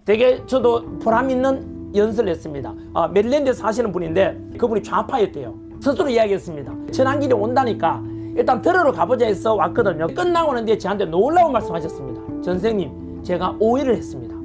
되게 저도 보람 있는 연설을 했습니다. 메릴랜드에 사시는 분인데 그분이 좌파였대요. 스스로 이야기했습니다. 전환길이 온다니까 일단 들으러 가보자 해서 왔거든요. 끝나고 난 뒤에 저한테 놀라운 말씀하셨습니다. 선생님, 제가 오해를 했습니다.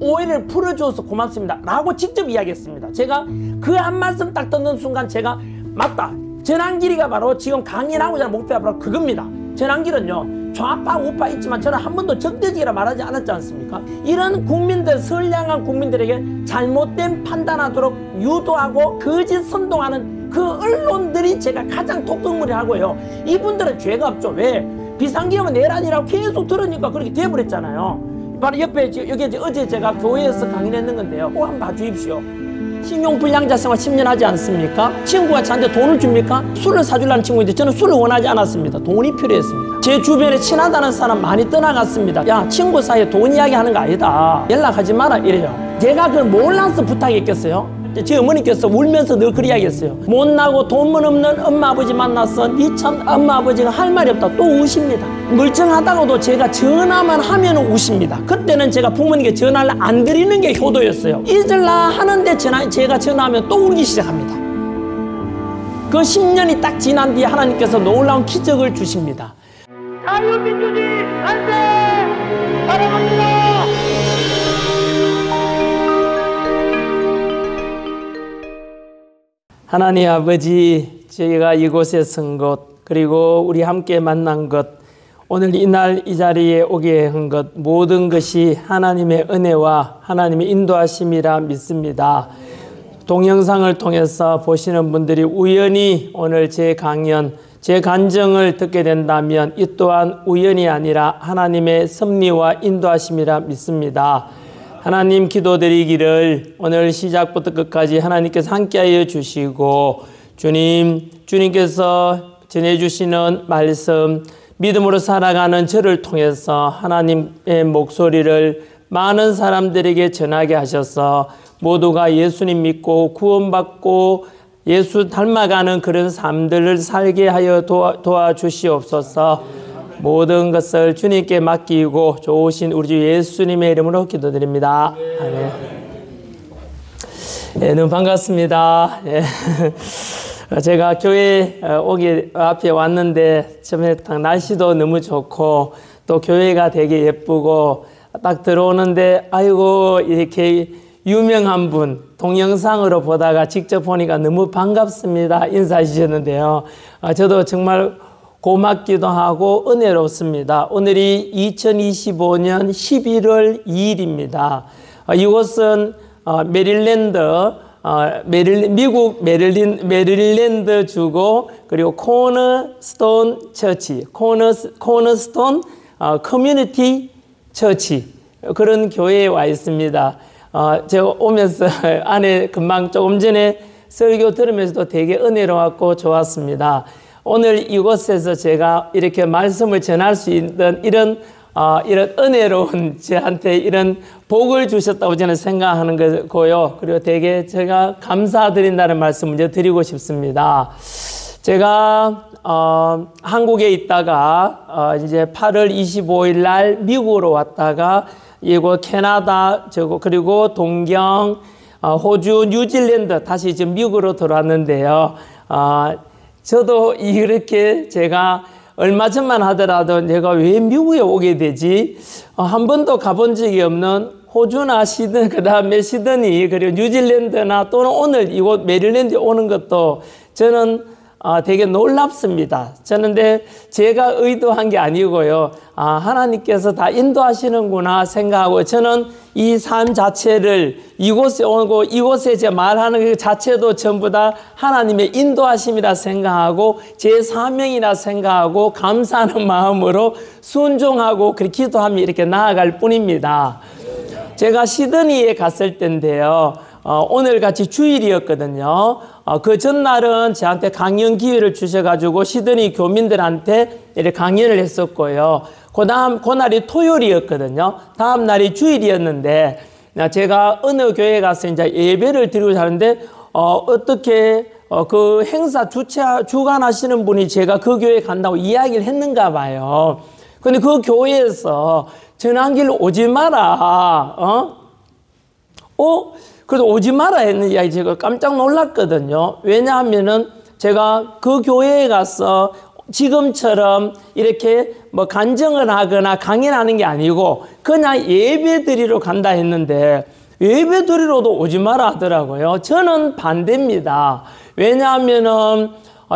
오해를 풀어줘서 고맙습니다 라고 직접 이야기했습니다. 제가 그 한 말씀 딱 듣는 순간 제가 맞다, 전환길이가 바로 지금 강연하고자 하는 목표가 바로 그겁니다. 전환길은요, 좌파 우파 있지만 저는 한 번도 적대적이라 말하지 않았지 않습니까? 이런 국민들, 선량한 국민들에게 잘못된 판단하도록 유도하고 거짓 선동하는 그 언론들이 제가 가장 독극물이 하고요. 이분들은 죄가 없죠. 왜? 비상계엄은 내란이라고 계속 들으니까 그렇게 돼버렸잖아요. 바로 옆에 여기 어제 제가 교회에서 강연했는 건데요. 꼭 한번 봐주십시오. 신용불량자 생활 10년 하지 않습니까? 친구가 저한테 돈을 줍니까? 술을 사주려는 친구인데 저는 술을 원하지 않았습니다. 돈이 필요했습니다. 제 주변에 친하다는 사람 많이 떠나갔습니다. 야, 친구 사이에 돈 이야기하는 거 아니다, 연락하지 마라 이래요. 제가 그걸 몰라서 부탁했겠어요? 제 어머니께서 울면서 늘 그리 이야기했어요. 못나고 돈만 없는 엄마 아버지 만나서 니 참 엄마 아버지가 할 말이 없다 또 우십니다. 멀쩡하다고도 제가 전화만 하면 우십니다. 그때는 제가 부모님께 전화를 안 드리는 게 효도였어요. 잊을라 하는데 제가 전화하면 또 울기 시작합니다. 그 10년이 딱 지난 뒤에 하나님께서 놀라운 기적을 주십니다. 자유민주주의 만세! 사랑합니다! 하나님 아버지, 저희가 이곳에 선 것, 그리고 우리 함께 만난 것, 오늘 이날 이 자리에 오게 한 것, 모든 것이 하나님의 은혜와 하나님의 인도하심이라 믿습니다. 동영상을 통해서 보시는 분들이 우연히 오늘 제 강연, 제 간증을 듣게 된다면 이 또한 우연이 아니라 하나님의 섭리와 인도하심이라 믿습니다. 하나님, 기도드리기를 오늘 시작부터 끝까지 하나님께서 함께하여 주시고, 주님께서 전해주시는 말씀, 믿음으로 살아가는 저를 통해서 하나님의 목소리를 많은 사람들에게 전하게 하셔서 모두가 예수님 믿고 구원받고 예수 닮아가는 그런 삶들을 살게 하여 도와주시옵소서. 모든 것을 주님께 맡기고 좋으신 우리 주 예수님의 이름으로 기도드립니다. 아멘. 예, 너무 반갑습니다. 예. 제가 교회 오기 앞에 왔는데 처음에 딱 날씨도 너무 좋고 또 교회가 되게 예쁘고 딱 들어오는데 아이고 이렇게 유명한 분 동영상으로 보다가 직접 보니까 너무 반갑습니다 인사해 주셨는데요. 저도 정말 고맙기도 하고 은혜롭습니다. 오늘이 2025년 11월 2일입니다. 이곳은 미국 메릴랜드 주고 그리고 코너스톤 처치, 코너스톤 커뮤니티 처치, 그런 교회에 와 있습니다. 제가 오면서 안에 금방 조금 전에 설교 들으면서도 되게 은혜로웠고 좋았습니다. 오늘 이곳에서 제가 이렇게 말씀을 전할 수 있는 이런 은혜로운 저한테 이런 복을 주셨다고 저는 생각하는 거고요. 그리고 되게 제가 감사드린다는 말씀을 먼저 드리고 싶습니다. 제가 한국에 있다가 이제 8월 25일 날 미국으로 왔다가 이곳 캐나다 그리고 동경, 호주, 뉴질랜드 다시 지금 미국으로 들어왔는데요. 저도 이렇게 제가 얼마 전만 하더라도 내가 왜 미국에 오게 되지? 한 번도 가본 적이 없는 호주나 그 다음에 시드니, 그리고 뉴질랜드나 또는 오늘 이곳 메릴랜드에 오는 것도 저는 되게 놀랍습니다. 저는 근데 제가 의도한 게 아니고요. 하나님께서 다 인도하시는구나 생각하고 저는 이 삶 자체를 이곳에 오고 이곳에 제 말하는 그 자체도 전부 다 하나님의 인도하심이라 생각하고 제 사명이라 생각하고 감사하는 마음으로 순종하고 그렇게 기도하며 이렇게 나아갈 뿐입니다. 제가 시드니에 갔을 때인데요. 오늘 같이 주일이었거든요. 그 전날은 저한테 강연 기회를 주셔가지고 시드니 교민들한테 이렇게 강연을 했었고요. 그날이 토요일이었거든요. 다음 날이 주일이었는데 제가 어느 교회에 가서 이제 예배를 드리고 하는데 어떻게 그 행사 주관하시는 분이 제가 그 교회에 간다고 이야기를 했는가 봐요. 근데 그 교회에서 전환길로 오지 마라. 그래도 오지 마라 했는 이야기 제가 깜짝 놀랐거든요. 왜냐하면은 제가 그 교회에 가서 지금처럼 이렇게 뭐 간증을 하거나 강연하는 게 아니고 그냥 예배 드리러 간다 했는데 예배 드리러도 오지 마라 하더라고요. 저는 반대입니다. 왜냐하면은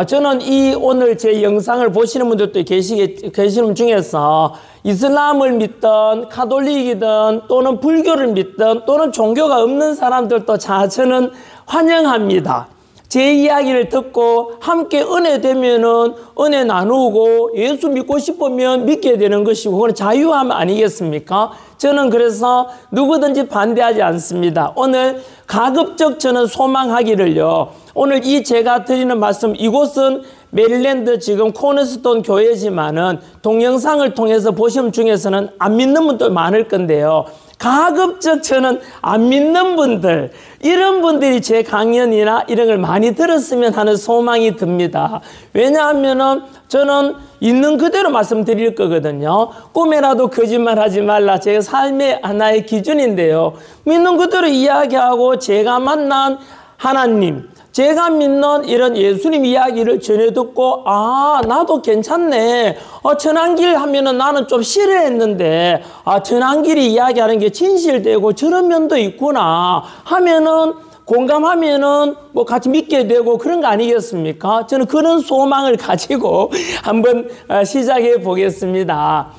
저는 이 오늘 제 영상을 보시는 분들도 계시는 중에서 이슬람을 믿든 카톨릭이든 또는 불교를 믿든 또는 종교가 없는 사람들도 저는 환영합니다. 제 이야기를 듣고 함께 은혜 되면은 은혜 나누고 예수 믿고 싶으면 믿게 되는 것이고 그건 자유함 아니겠습니까? 저는 그래서 누구든지 반대하지 않습니다. 오늘 가급적 저는 소망하기를요. 오늘 이 제가 드리는 말씀 이곳은 메릴랜드 지금 코너스톤 교회지만은 동영상을 통해서 보시는 중에서는 안 믿는 분도 많을 건데요. 가급적 저는 안 믿는 분들 이런 분들이 제 강연이나 이런 걸 많이 들었으면 하는 소망이 듭니다. 왜냐하면은 저는 있는 그대로 말씀드릴 거거든요. 꿈에라도 거짓말하지 말라 제 삶의 하나의 기준인데요. 믿는 그대로 이야기하고 제가 만난 하나님 제가 믿는 이런 예수님 이야기를 전해 듣고 나도 괜찮네. 천안길 하면은 나는 좀 싫어했는데 천안길이 이야기하는 게 진실되고 저런 면도 있구나 하면은 공감하면은 뭐 같이 믿게 되고 그런 거 아니겠습니까? 저는 그런 소망을 가지고 한번 시작해 보겠습니다.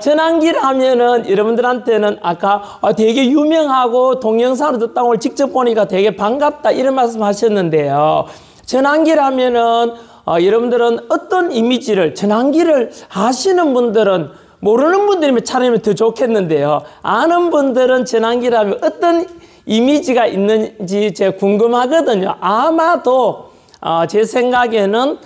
천안길 하면은 여러분들한테는 아까 되게 유명하고 동영상으로 듣다 오늘 직접 보니까 되게 반갑다 이런 말씀 하셨는데요. 천안길 하면은 여러분들은 어떤 이미지를 천안길을 아시는 분들은 모르는 분들이면 차라리 더 좋겠는데요. 아는 분들은 천안길 하면 어떤 이미지가 있는지 제가 궁금하거든요. 아마도 제 생각에는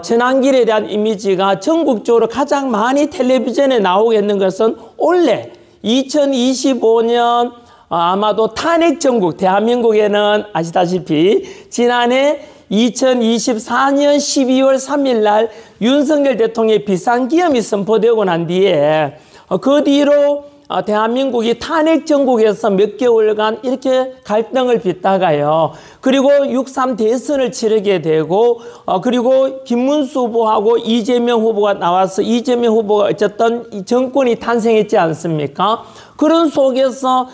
천안길에 대한 이미지가 전국적으로 가장 많이 텔레비전에 나오겠는 것은 올해 2025년 아마도 탄핵 전국 대한민국에는 아시다시피 지난해 2024년 12월 3일 날 윤석열 대통령의 비상기업이 선포되고 난 뒤에 그 뒤로 대한민국이 탄핵 전국에서 몇 개월간 이렇게 갈등을 빚다가요. 그리고 6.3 대선을 치르게 되고 그리고 김문수 후보하고 이재명 후보가 나와서 이재명 후보가 어쨌든 이 정권이 탄생했지 않습니까? 그런 속에서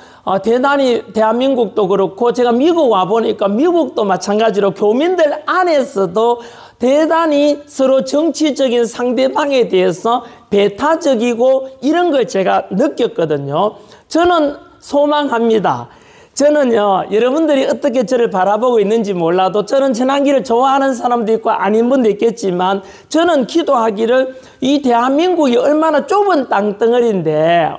대단히 대한민국도 그렇고 제가 미국 와보니까 미국도 마찬가지로 교민들 안에서도 대단히 서로 정치적인 상대방에 대해서 배타적이고 이런 걸 제가 느꼈거든요. 저는 소망합니다. 저는요, 여러분들이 어떻게 저를 바라보고 있는지 몰라도 저는 천안길을 좋아하는 사람도 있고 아닌 분도 있겠지만 저는 기도하기를 이 대한민국이 얼마나 좁은 땅덩어리인데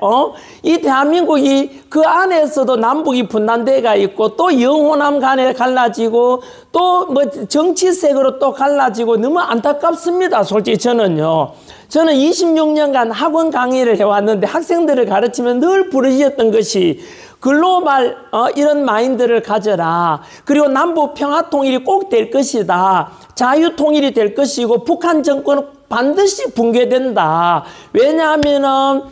이 대한민국이 그 안에서도 남북이 분단대가 있고 또 영호남 간에 갈라지고 또 뭐 정치색으로 또 갈라지고 너무 안타깝습니다. 솔직히 저는요. 저는 26년간 학원 강의를 해왔는데 학생들을 가르치면 늘 부르짖었던 것이 글로벌 이런 마인드를 가져라. 그리고 남북 평화 통일이 꼭 될 것이다. 자유 통일이 될 것이고 북한 정권은 반드시 붕괴된다. 왜냐하면은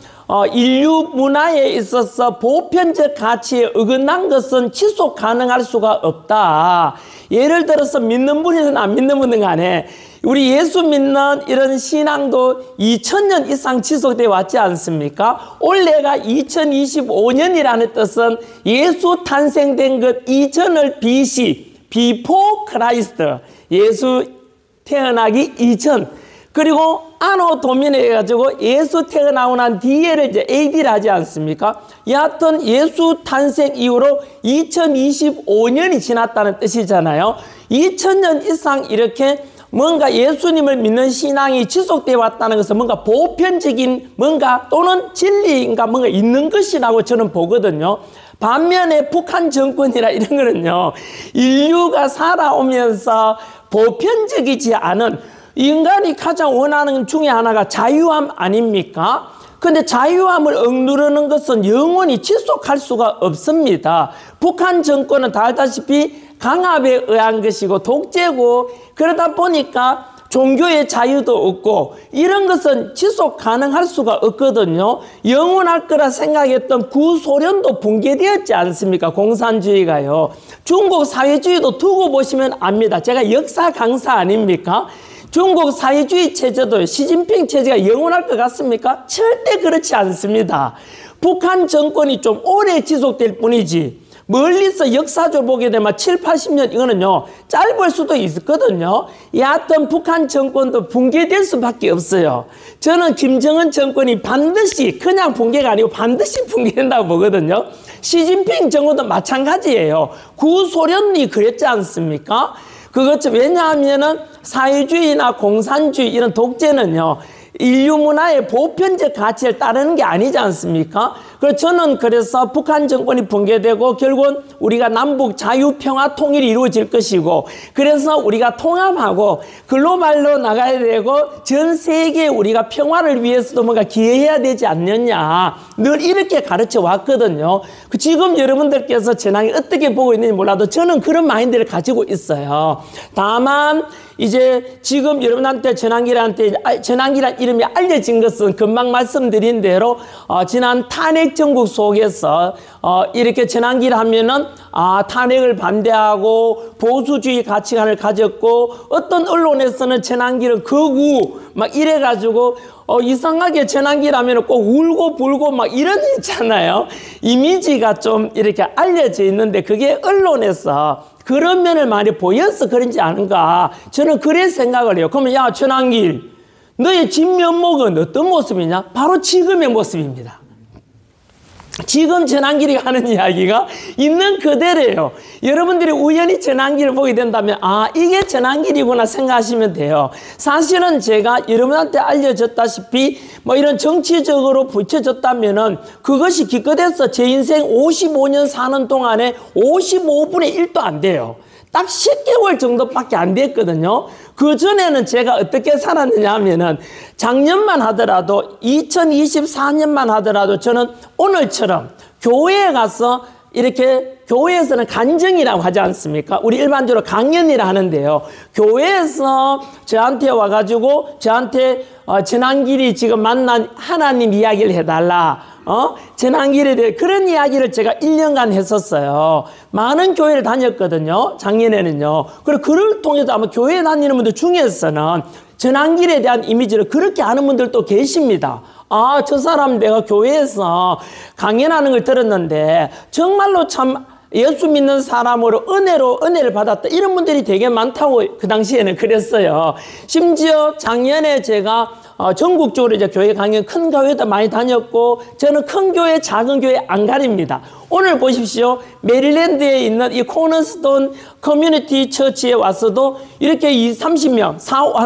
인류 문화에 있어서 보편적 가치에 어긋난 것은 지속 가능할 수가 없다. 예를 들어서 믿는 분이든 안 믿는 분은 간에 우리 예수 믿는 이런 신앙도 2000년 이상 지속되어 왔지 않습니까? 올해가 2025년이라는 뜻은 예수 탄생된 것 이전을 before Christ, 예수 태어나기 이전. 그리고 아노 도미네 해가지고 예수 태어나고 난 뒤에를 이제 AD를 하지 않습니까? 여하튼 예수 탄생 이후로 2025년이 지났다는 뜻이잖아요. 2000년 이상 이렇게 뭔가 예수님을 믿는 신앙이 지속되어 왔다는 것은 뭔가 보편적인 뭔가 또는 진리인가 뭔가 있는 것이라고 저는 보거든요. 반면에 북한 정권이라 이런 거는요, 인류가 살아오면서 보편적이지 않은 인간이 가장 원하는 것 중에 하나가 자유함 아닙니까? 근데 자유함을 억누르는 것은 영원히 지속할 수가 없습니다. 북한 정권은 다 알다시피 강압에 의한 것이고 독재고 그러다 보니까 종교의 자유도 없고 이런 것은 지속 가능할 수가 없거든요. 영원할 거라 생각했던 구소련도 붕괴되었지 않습니까? 공산주의가요. 중국 사회주의도 두고 보시면 압니다. 제가 역사 강사 아닙니까? 중국 사회주의 체제도 시진핑 체제가 영원할 것 같습니까? 절대 그렇지 않습니다. 북한 정권이 좀 오래 지속될 뿐이지 멀리서 역사적으로 보게 되면 7, 80년 이거는요 짧을 수도 있거든요. 여하튼 북한 정권도 붕괴될 수밖에 없어요. 저는 김정은 정권이 반드시 그냥 붕괴가 아니고 반드시 붕괴된다고 보거든요. 시진핑 정권도 마찬가지예요. 구소련이 그랬지 않습니까? 그것도 왜냐하면은 사회주의나 공산주의 이런 독재는요 인류 문화의 보편적 가치를 따르는 게 아니지 않습니까? 그래서 저는 그래서 북한 정권이 붕괴되고 결국은 우리가 남북 자유, 평화, 통일이 이루어질 것이고 그래서 우리가 통합하고 글로벌로 나가야 되고 전 세계에 우리가 평화를 위해서도 뭔가 기여해야 되지 않느냐 늘 이렇게 가르쳐 왔거든요. 지금 여러분들께서 전황이 어떻게 보고 있는지 몰라도 저는 그런 마인드를 가지고 있어요. 다만 이제 지금 여러분한테 전환기란 이름이 알려진 것은 금방 말씀드린 대로 지난 탄핵 정국 속에서 이렇게 전환기를 하면은 탄핵을 반대하고 보수주의 가치관을 가졌고 어떤 언론에서는 전환기를 거구 막 이래가지고 이상하게 전환기를 하면 꼭 울고 불고 막 이런 일 있잖아요. 이미지가 좀 이렇게 알려져 있는데 그게 언론에서 그런 면을 많이 보여서 그런지 아는가 저는 그래 생각을 해요. 그러면 야 전환길 너의 진면목은 어떤 모습이냐? 바로 지금의 모습입니다. 지금 전환길이 하는 이야기가 있는 그대로예요. 여러분들이 우연히 전환길을 보게 된다면 이게 전환길이구나 생각하시면 돼요. 사실은 제가 여러분한테 알려졌다시피 뭐 이런 정치적으로 붙여졌다면은 그것이 기껏해서 제 인생 55년 사는 동안에 55분의 1도 안 돼요. 딱 10개월 정도밖에 안 됐거든요. 그전에는 제가 어떻게 살았느냐 하면은 작년만 하더라도 2024년만 하더라도 저는 오늘처럼 교회에 가서 이렇게 교회에서는 간증이라고 하지 않습니까? 우리 일반적으로 강연이라 하는데요. 교회에서 저한테 와가지고 저한테 전환길이 지금 만난 하나님 이야기를 해달라. 전환길에 대해 그런 이야기를 제가 1년간 했었어요. 많은 교회를 다녔거든요. 작년에는요. 그리고 그를 통해서 아마 교회 다니는 분들 중에서는 전환길에 대한 이미지를 그렇게 아는 분들도 계십니다. 저 사람 내가 교회에서 강연하는 걸 들었는데 정말로 참 예수 믿는 사람으로 은혜를 받았다. 이런 분들이 되게 많다고 그 당시에는 그랬어요. 심지어 작년에 제가 전국적으로 이제 교회 강연 큰 교회도 많이 다녔고 저는 큰 교회 작은 교회 안 가립니다. 오늘 보십시오. 메릴랜드에 있는 이 코너스톤 커뮤니티 처치에 와서도 이렇게 30명,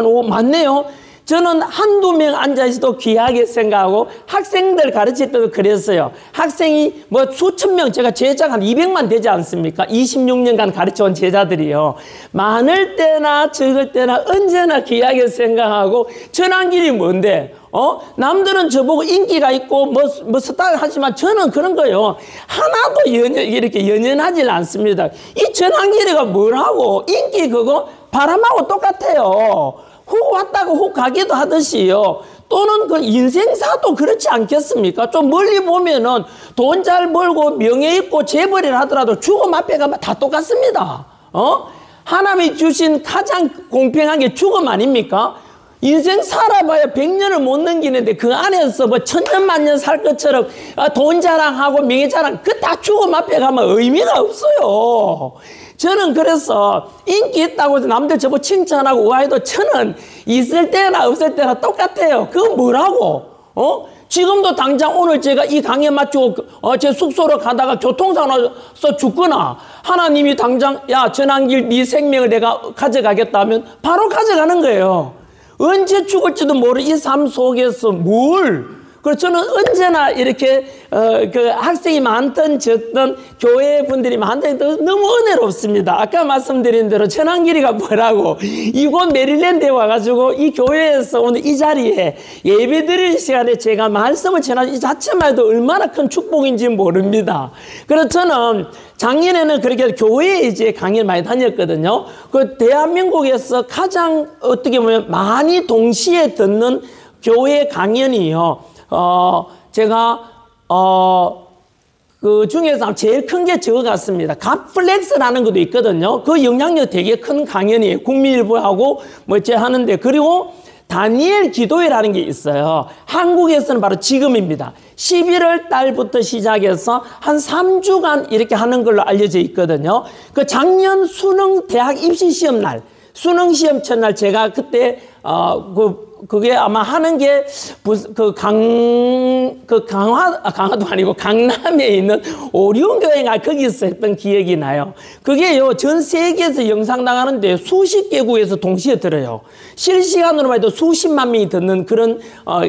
5 많네요. 저는 한두 명 앉아있어도 귀하게 생각하고 학생들 가르칠 때도 그랬어요. 학생이 뭐 수천 명, 제가 제자가 한 200만 되지 않습니까? 26년간 가르쳐온 제자들이요. 많을 때나 적을 때나 언제나 귀하게 생각하고 전환길이 뭔데? 남들은 저보고 인기가 있고 뭐 스타일 하지만 저는 그런 거요. 하나도 이렇게 연연하지 않습니다. 이 전환길이가 뭐라고? 인기 그거 바람하고 똑같아요. 훅 왔다가 훅 가기도 하듯이요. 또는 그 인생사도 그렇지 않겠습니까? 좀 멀리 보면은 돈 잘 벌고 명예 있고 재벌이라 하더라도 죽음 앞에 가면 다 똑같습니다. 하나님이 주신 가장 공평한 게 죽음 아닙니까? 인생 살아봐야 100년을 못 넘기는데 그 안에서 뭐 천년 만년 살 것처럼 돈 자랑하고 명예 자랑 그 다 죽음 앞에 가면 의미가 없어요. 저는 그래서 인기 있다고 해서 남들 저보고 칭찬하고 우아해도 저는 있을 때나 없을 때나 똑같아요. 그건 뭐라고? 지금도 당장 오늘 제가 이 강의 마치고 제 숙소로 가다가 교통사고 나서 죽거나 하나님이 당장 야 전환길 네 생명을 내가 가져가겠다 하면 바로 가져가는 거예요. 언제 죽을지도 모르는 이 삶 속에서 뭘 그래서 저는 언제나 이렇게 그 학생이 많든 적든 교회 분들이 많든 너무 은혜롭습니다. 아까 말씀드린 대로 천안길이가 뭐라고 이곳 메릴랜드에 와가지고 이 교회에서 오늘 이 자리에 예배 드릴 시간에 제가 말씀을 전하는 이 자체만 해도 얼마나 큰 축복인지 모릅니다. 그래서 저는 작년에는 그렇게 교회에 이제 강의를 많이 다녔거든요. 그 대한민국에서 가장 어떻게 보면 많이 동시에 듣는 교회 강연이요. 제가, 그 중에서 제일 큰 게 저거 같습니다. 갓플렉스라는 것도 있거든요. 그 영향력 되게 큰 강연이에요. 국민일보하고 뭐 제 하는데. 그리고 다니엘 기도회라는 게 있어요. 한국에서는 바로 지금입니다. 11월 달부터 시작해서 한 3주간 이렇게 하는 걸로 알려져 있거든요. 그 작년 수능 대학 입시 시험 날, 수능 시험 첫날 제가 그때, 그게 아마 하는 게, 강화도 아니고 강남에 있는 오리온교회가 거기서 했던 기억이 나요. 그게요, 전 세계에서 영상 나가는데 수십 개국에서 동시에 들어요. 실시간으로만 해도 수십만 명이 듣는 그런,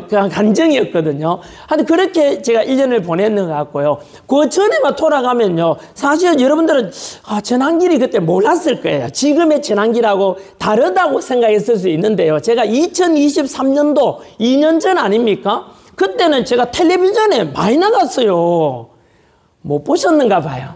간정이었거든요. 하여튼 그렇게 제가 1년을 보냈는 것 같고요. 그 전에만 돌아가면요, 사실 여러분들은, 전환길이 그때 몰랐을 거예요. 지금의 전환길하고 다르다고 생각했을 수 있는데요. 제가 2023년도 2년 전 아닙니까? 그때는 제가 텔레비전에 많이 나갔어요. 못 보셨는가 봐요.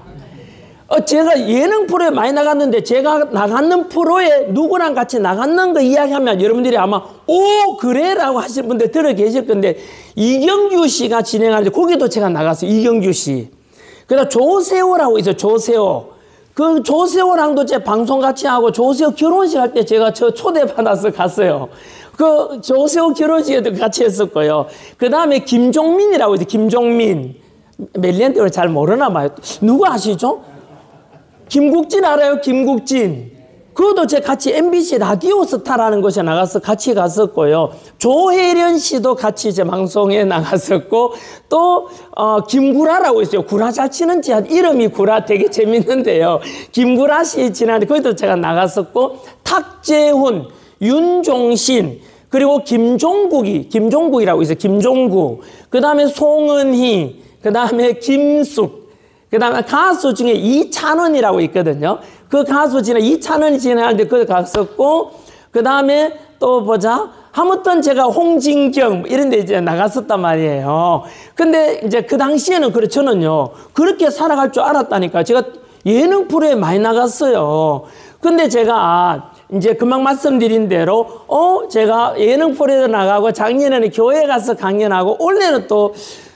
제가 예능 프로에 많이 나갔는데 제가 나가는 프로에 누구랑 같이 나갔는 거 이야기하면 여러분들이 아마 오 그래? 라고 하실 분들 들어 계실 건데 이경규 씨가 진행하는데 거기도 제가 나갔어요. 이경규 씨. 그다음 조세호라고 있어요. 조세호. 그 조세호랑도 제 방송 같이 하고 조세호 결혼식 할 때 제가 저 초대받아서 갔어요. 그 조세호 결혼식에도 같이 했었고요. 그 다음에 김종민이라고 있어요. 김종민. 멜리한테는 잘 모르나 봐요. 누구 아시죠? 김국진 알아요? 김국진. 그것도 제가 같이 MBC 라디오 스타라는 곳에 나가서 같이 갔었고요. 조혜련 씨도 같이 제 방송에 나갔었고, 또, 김구라라고 있어요. 구라 잘 치는 지 이름이 구라 되게 재밌는데요. 김구라 씨 지난해 거기도 제가 나갔었고, 탁재훈, 윤종신, 그리고 김종국이라고 있어요. 김종국. 그 다음에 송은희, 그 다음에 김숙, 그 다음에 가수 중에 이찬원이라고 있거든요. 그 가수 이찬원이 진행하는데 거기 갔었고, 그 다음에 또 보자. 아무튼 제가 홍진경 이런 데 이제 나갔었단 말이에요. 근데 이제 그 당시에는 저는요, 그렇게 살아갈 줄 알았다니까. 제가 예능 프로에 많이 나갔어요. 근데 제가 이제 금방 말씀드린 대로, 제가 예능 프로에도 나가고 작년에는 교회 가서 강연하고 올해는 또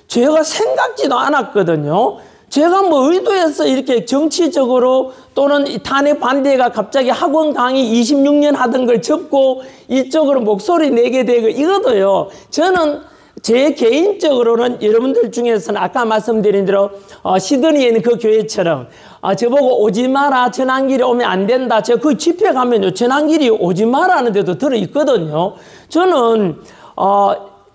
제가 생각지도 않았거든요. 제가 뭐 의도해서 이렇게 정치적으로 또는 탄핵 반대가 갑자기 학원 강의 26년 하던 걸 접고 이쪽으로 목소리 내게 되고 이것도요. 저는 제 개인적으로는 여러분들 중에서는 아까 말씀드린 대로 시드니에 있는 그 교회처럼 저보고 오지 마라, 전환길이 오면 안 된다. 제가 그 집회 가면요, 전환길이 오지 마라 하는 데도 들어있거든요. 저는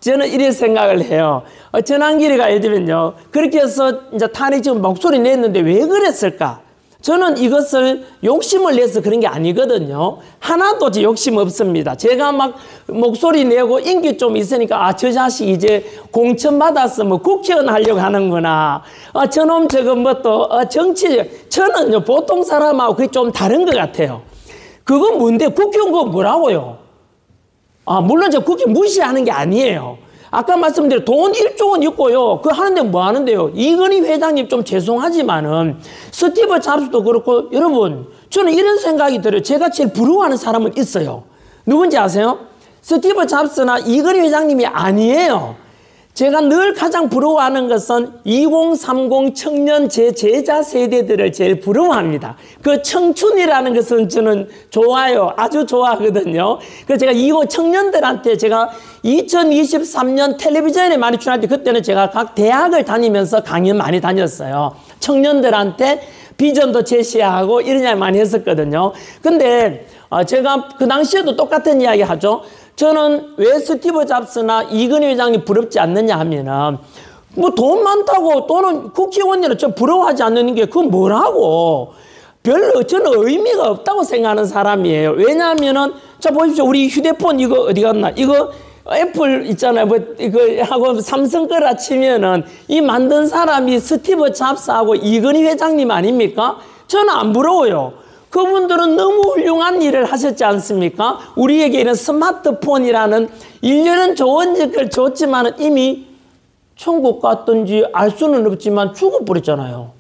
이렇게 생각을 해요. 전환길이가 예를 들면요, 그렇게 해서 이제 탄핵 지금 목소리 냈는데 왜 그랬을까? 저는 이것을 욕심을 내서 그런 게 아니거든요. 하나도 욕심 없습니다. 제가 막 목소리 내고 인기 좀 있으니까 저 자식 이제 공천 받아서 뭐 국회의원 하려고 하는구나. 저놈 저거 뭐 또 정치. 저는요 보통 사람하고 그게 좀 다른 것 같아요. 그건 뭔데 국회의원 그거 뭐라고요? 물론 저 국회 무시하는 게 아니에요. 아까 말씀드린 돈 1조 원 있고요. 그거 하는데 뭐 하는데요? 이건희 회장님 좀 죄송하지만은 스티브 잡스도 그렇고 여러분 저는 이런 생각이 들어요. 제가 제일 부러워하는 사람은 있어요. 누군지 아세요? 스티브 잡스나 이건희 회장님이 아니에요. 제가 늘 가장 부러워하는 것은 2030 청년 제 제자 세대들을 제일 부러워합니다. 그 청춘이라는 것은 저는 좋아요. 아주 좋아하거든요. 그래서 제가 이 청년들한테 제가 2023년 텔레비전에 많이 출연할 때 그때는 제가 각 대학을 다니면서 강연 많이 다녔어요. 청년들한테 비전도 제시하고 이런 이야기 많이 했었거든요. 근데 제가 그 당시에도 똑같은 이야기 하죠. 저는 왜 스티브 잡스나 이건희 회장님 부럽지 않느냐 하면은 뭐 돈 많다고 또는 국회의원이라 저 부러워하지 않는 게 그건 뭐라고 별로 저는 의미가 없다고 생각하는 사람이에요. 왜냐하면은 자 보십시오. 우리 휴대폰 이거 어디 갔나? 이거 애플 있잖아요. 뭐, 이거 하고 삼성 거라 치면은 이 만든 사람이 스티브 잡스하고 이건희 회장님 아닙니까? 저는 안 부러워요. 그분들은 너무 훌륭한 일을 하셨지 않습니까? 우리에게는 스마트폰이라는 일련은 좋지만 이미 천국 갔든지 알 수는 없지만 죽어버렸잖아요.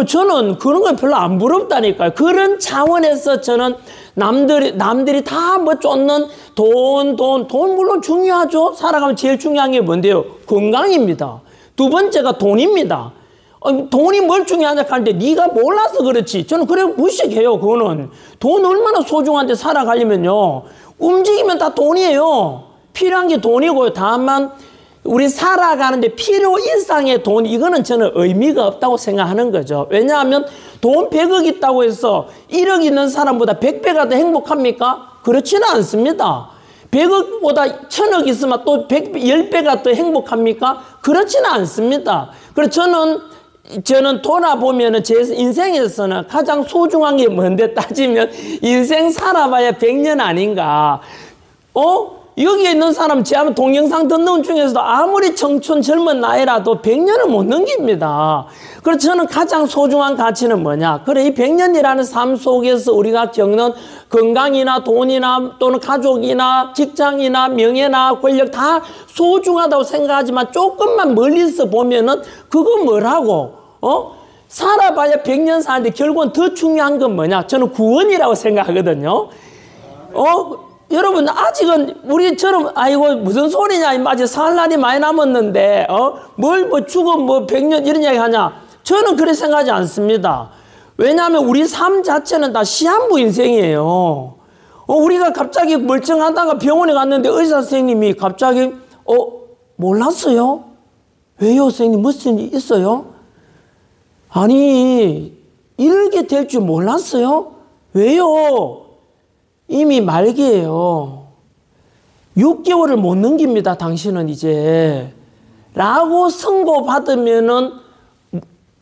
저는 그런 건 별로 안 부럽다니까요. 그런 차원에서 저는 남들이 다 뭐 쫓는 돈 물론 중요하죠. 살아가면 제일 중요한 게 뭔데요? 건강입니다. 두 번째가 돈입니다. 돈이 뭘 중요하냐 하는데 네가 몰라서 그렇지. 저는 그래 무식해요. 그거는 돈 얼마나 소중한데 살아가려면요. 움직이면 다 돈이에요. 필요한 게 돈이고요. 다만 우리 살아가는데 필요 이상의 돈, 이거는 저는 의미가 없다고 생각하는 거죠. 왜냐하면 돈 100억 있다고 해서 1억 있는 사람보다 100배가 더 행복합니까? 그렇지는 않습니다. 100억보다 1000억 있으면 또 10배가 더 행복합니까? 그렇지는 않습니다. 그래서 저는 돌아보면 제 인생에서는 가장 소중한 게 뭔데 따지면 인생 살아봐야 100년 아닌가. 여기에 있는 사람 제 동영상 듣는 중에서도 아무리 청춘 젊은 나이라도 100년을 못 넘깁니다. 그래서 저는 가장 소중한 가치는 뭐냐? 그래, 이 100년이라는 삶 속에서 우리가 겪는 건강이나 돈이나 또는 가족이나 직장이나 명예나 권력 다 소중하다고 생각하지만 조금만 멀리서 보면은 그건 뭐라고? 살아봐야 100년 사는데 결국은 더 중요한 건 뭐냐? 저는 구원이라고 생각하거든요. 여러분 아직은 우리처럼 아이고 무슨 소리냐 아직 살 날이 많이 남았는데 뭘 뭐 죽어 뭐 100년 이런 이야기 하냐? 저는 그렇게 생각하지 않습니다. 왜냐하면 우리 삶 자체는 다 시한부 인생이에요. 우리가 갑자기 멀쩡하다가 병원에 갔는데 의사 선생님이 갑자기 몰랐어요? 왜요 선생님 무슨 일 있어요? 아니 이렇게 될 줄 몰랐어요? 왜요? 이미 말기예요. 6개월을 못 넘깁니다. 당신은 이제. 라고 선고받으면은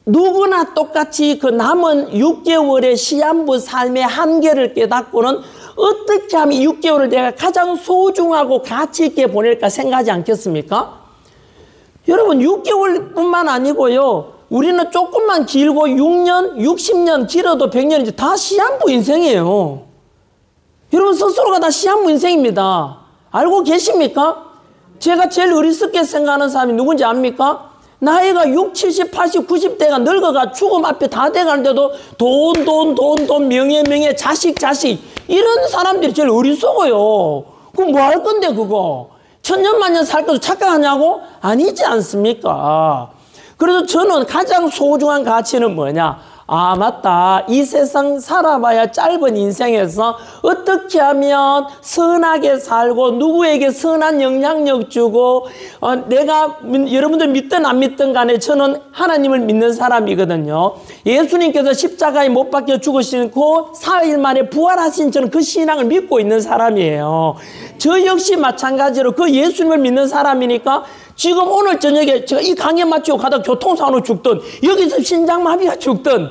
누구나 똑같이 그 남은 6개월의 시한부 삶의 한계를 깨닫고는 어떻게 하면 6개월을 내가 가장 소중하고 가치 있게 보낼까 생각하지 않겠습니까? 여러분 6개월뿐만 아니고요. 우리는 조금만 길고 6년, 60년, 길어도 100년이지 다 시한부 인생이에요. 여러분 스스로가 다 시한부 인생입니다. 알고 계십니까? 제가 제일 어리석게 생각하는 사람이 누군지 압니까? 나이가 6, 70, 80, 90대가 늙어가 죽음 앞에 다 돼가는데도 돈, 명예, 자식 이런 사람들이 제일 어리석어요. 그럼 뭐 할 건데 그거? 천년만년 살 것도 착각하냐고? 아니지 않습니까? 그래서 저는 가장 소중한 가치는 뭐냐? 아 맞다. 이 세상 살아봐야 짧은 인생에서 어떻게 하면 선하게 살고 누구에게 선한 영향력 주고 내가 여러분들 믿든 안 믿든 간에 저는 하나님을 믿는 사람이거든요. 예수님께서 십자가에 못 박혀 죽으시고 4일 만에 부활하신 저는 그 신앙을 믿고 있는 사람이에요. 저 역시 마찬가지로 그 예수님을 믿는 사람이니까 지금 오늘 저녁에 제가 이 강에 맞추고 가다 교통사고로 죽든 여기서 심장마비가 죽든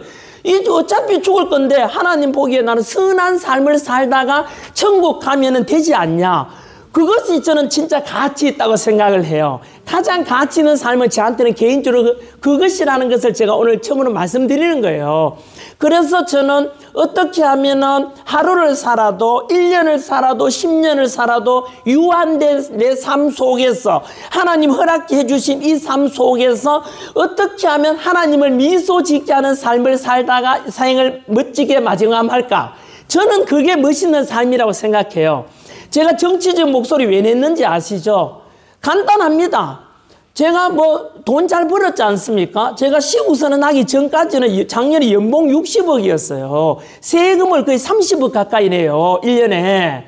어차피 죽을 건데 하나님 보기에 나는 선한 삶을 살다가 천국 가면은 되지 않냐. 그것이 저는 진짜 가치 있다고 생각을 해요. 가장 가치 있는 삶은 저한테는 개인적으로 그것이라는 것을 제가 오늘 처음으로 말씀드리는 거예요. 그래서 저는 어떻게 하면은 하루를 살아도 1년을 살아도 10년을 살아도 유한된 내 삶 속에서 하나님 허락해 주신 이 삶 속에서 어떻게 하면 하나님을 미소 짓게 하는 삶을 살다가 생을 멋지게 마감할까? 저는 그게 멋있는 삶이라고 생각해요. 제가 정치적 목소리 왜 냈는지 아시죠? 간단합니다. 제가 뭐 돈 잘 벌었지 않습니까? 제가 시국선언 하기 전까지는 작년에 연봉 60억이었어요. 세금을 거의 30억 가까이 내요. 1년에.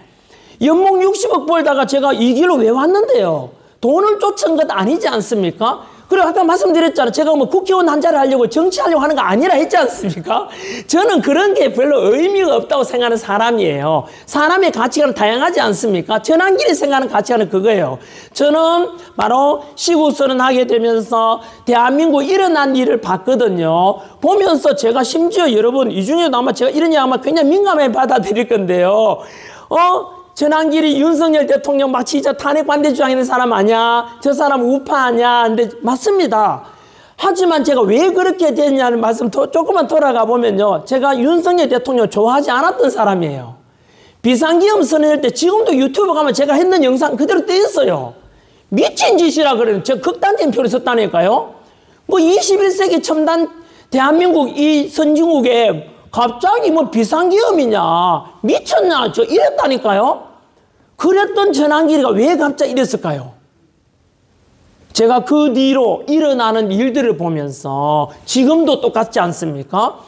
연봉 60억 벌다가 제가 이 길로 왜 왔는데요? 돈을 쫓은 것 아니지 않습니까? 그리고 아까 말씀드렸잖아요. 제가 뭐 국회의원 한 자리 하려고 정치하려고 하는 거 아니라 했지 않습니까? 저는 그런 게 별로 의미가 없다고 생각하는 사람이에요. 사람의 가치관은 다양하지 않습니까? 전환길이 생각하는 가치관은 그거예요. 저는 바로 시국선언 하게 되면서 대한민국 일어난 일을 봤거든요. 보면서 제가 심지어 여러분 이 중에도 아마 제가 이런 얘기하면 굉장히 민감하게 받아들일 건데요. 전환길이 윤석열 대통령 막 진짜 탄핵 반대 주장하는 사람 아니야? 저 사람 우파 아니야? 근데 맞습니다. 하지만 제가 왜 그렇게 됐냐는 말씀 조금만 돌아가 보면요. 제가 윤석열 대통령 좋아하지 않았던 사람이에요. 비상계엄 선언할 때 지금도 유튜브 가면 제가 했는 영상 그대로 떼 있어요. 미친 짓이라 그래요. 제가 극단적인 표를 썼다니까요. 뭐 21세기 첨단 대한민국 이 선진국에 갑자기 뭐 비상계엄이냐 미쳤냐 저 이랬다니까요. 그랬던 전환길이가 왜 갑자기 이랬을까요? 제가 그 뒤로 일어나는 일들을 보면서 지금도 똑같지 않습니까?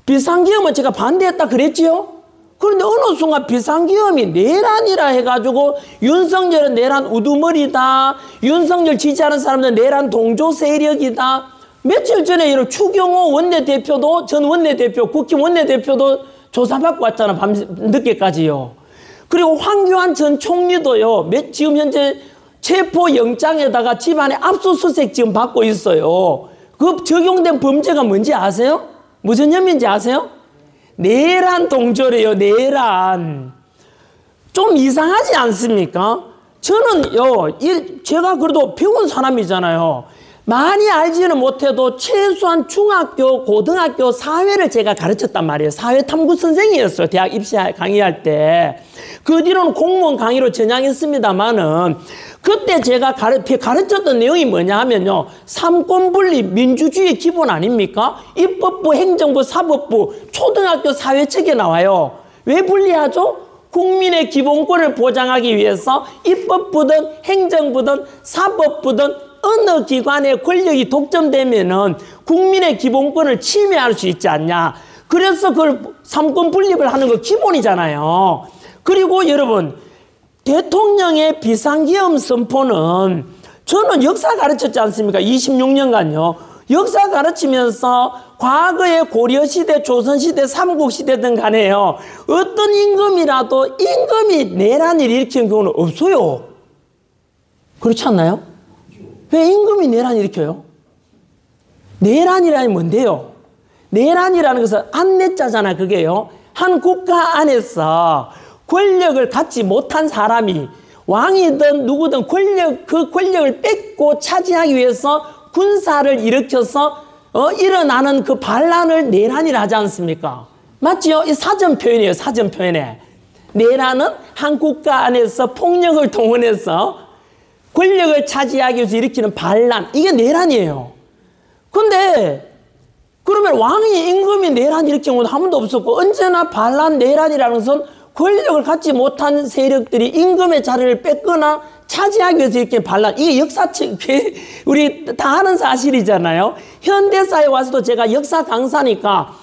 비상계엄은 제가 반대했다 그랬지요? 그런데 어느 순간 비상계엄이 내란이라 해가지고 윤석열은 내란 우두머리다. 윤석열 지지하는 사람들은 내란 동조 세력이다. 며칠 전에 이런 추경호 원내대표도 전 원내대표 국힘 원내대표도 조사받고 왔잖아. 밤 늦게까지요. 그리고 황교안 전 총리도요. 지금 현재 체포영장에다가 집안에 압수수색 지금 받고 있어요. 그 적용된 범죄가 뭔지 아세요? 무슨 혐의인지 아세요? 내란 동조래요. 내란. 좀 이상하지 않습니까? 저는요. 제가 그래도 배운 사람이잖아요. 많이 알지는 못해도 최소한 중학교, 고등학교 사회를 제가 가르쳤단 말이에요. 사회탐구 선생이었어요. 대학 입시 강의할 때. 그 뒤로는 공무원 강의로 전향했습니다만은 그때 제가 가르쳤던 내용이 뭐냐 하면요. 삼권분립 민주주의의 기본 아닙니까? 입법부, 행정부, 사법부, 초등학교 사회책에 나와요. 왜 분리하죠? 국민의 기본권을 보장하기 위해서 입법부든 행정부든 사법부든 어느 기관의 권력이 독점되면은 국민의 기본권을 침해할 수 있지 않냐. 그래서 그걸 삼권 분립을 하는 거 기본이잖아요. 그리고 여러분, 대통령의 비상계엄 선포는 저는 역사 가르쳤지 않습니까? 26년간요. 역사 가르치면서 과거의 고려시대, 조선시대, 삼국시대든 간에요. 어떤 임금이라도 임금이 내란을 일으키는 경우는 없어요. 그렇지 않나요? 왜 임금이 내란을 일으켜요? 내란이라니 뭔데요? 내란이라는 것은 안내자잖아, 그게요. 한 국가 안에서 권력을 갖지 못한 사람이 왕이든 누구든 그 권력을 뺏고 차지하기 위해서 군사를 일으켜서 일어나는 그 반란을 내란이라 하지 않습니까? 맞지요? 이 사전 표현이에요, 사전 표현에. 내란은 한 국가 안에서 폭력을 동원해서 권력을 차지하기 위해서 일으키는 반란, 이게 내란이에요. 근데 그러면 왕이 임금이 내란 일으킨 경우도 한 번도 없었고 언제나 반란 내란이라는 것은 권력을 갖지 못한 세력들이 임금의 자리를 뺏거나 차지하기 위해서 일으킨 반란, 이게 역사책 우리 다 아는 사실이잖아요. 현대사에 와서도 제가 역사 강사니까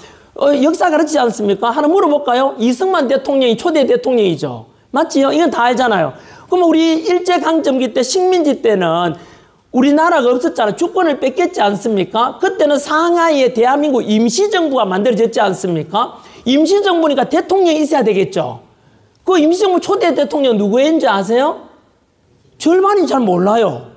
역사 가르치지 않습니까? 하나 물어볼까요? 이승만 대통령이 초대 대통령이죠. 맞지요? 이건 다 알잖아요. 그럼 우리 일제강점기 때 식민지 때는 우리나라가 없었잖아요. 주권을 뺏겼지 않습니까? 그때는 상하이에 대한민국 임시정부가 만들어졌지 않습니까? 임시정부니까 대통령이 있어야 되겠죠. 그 임시정부 초대 대통령 누구인지 아세요? 절반이 잘 몰라요.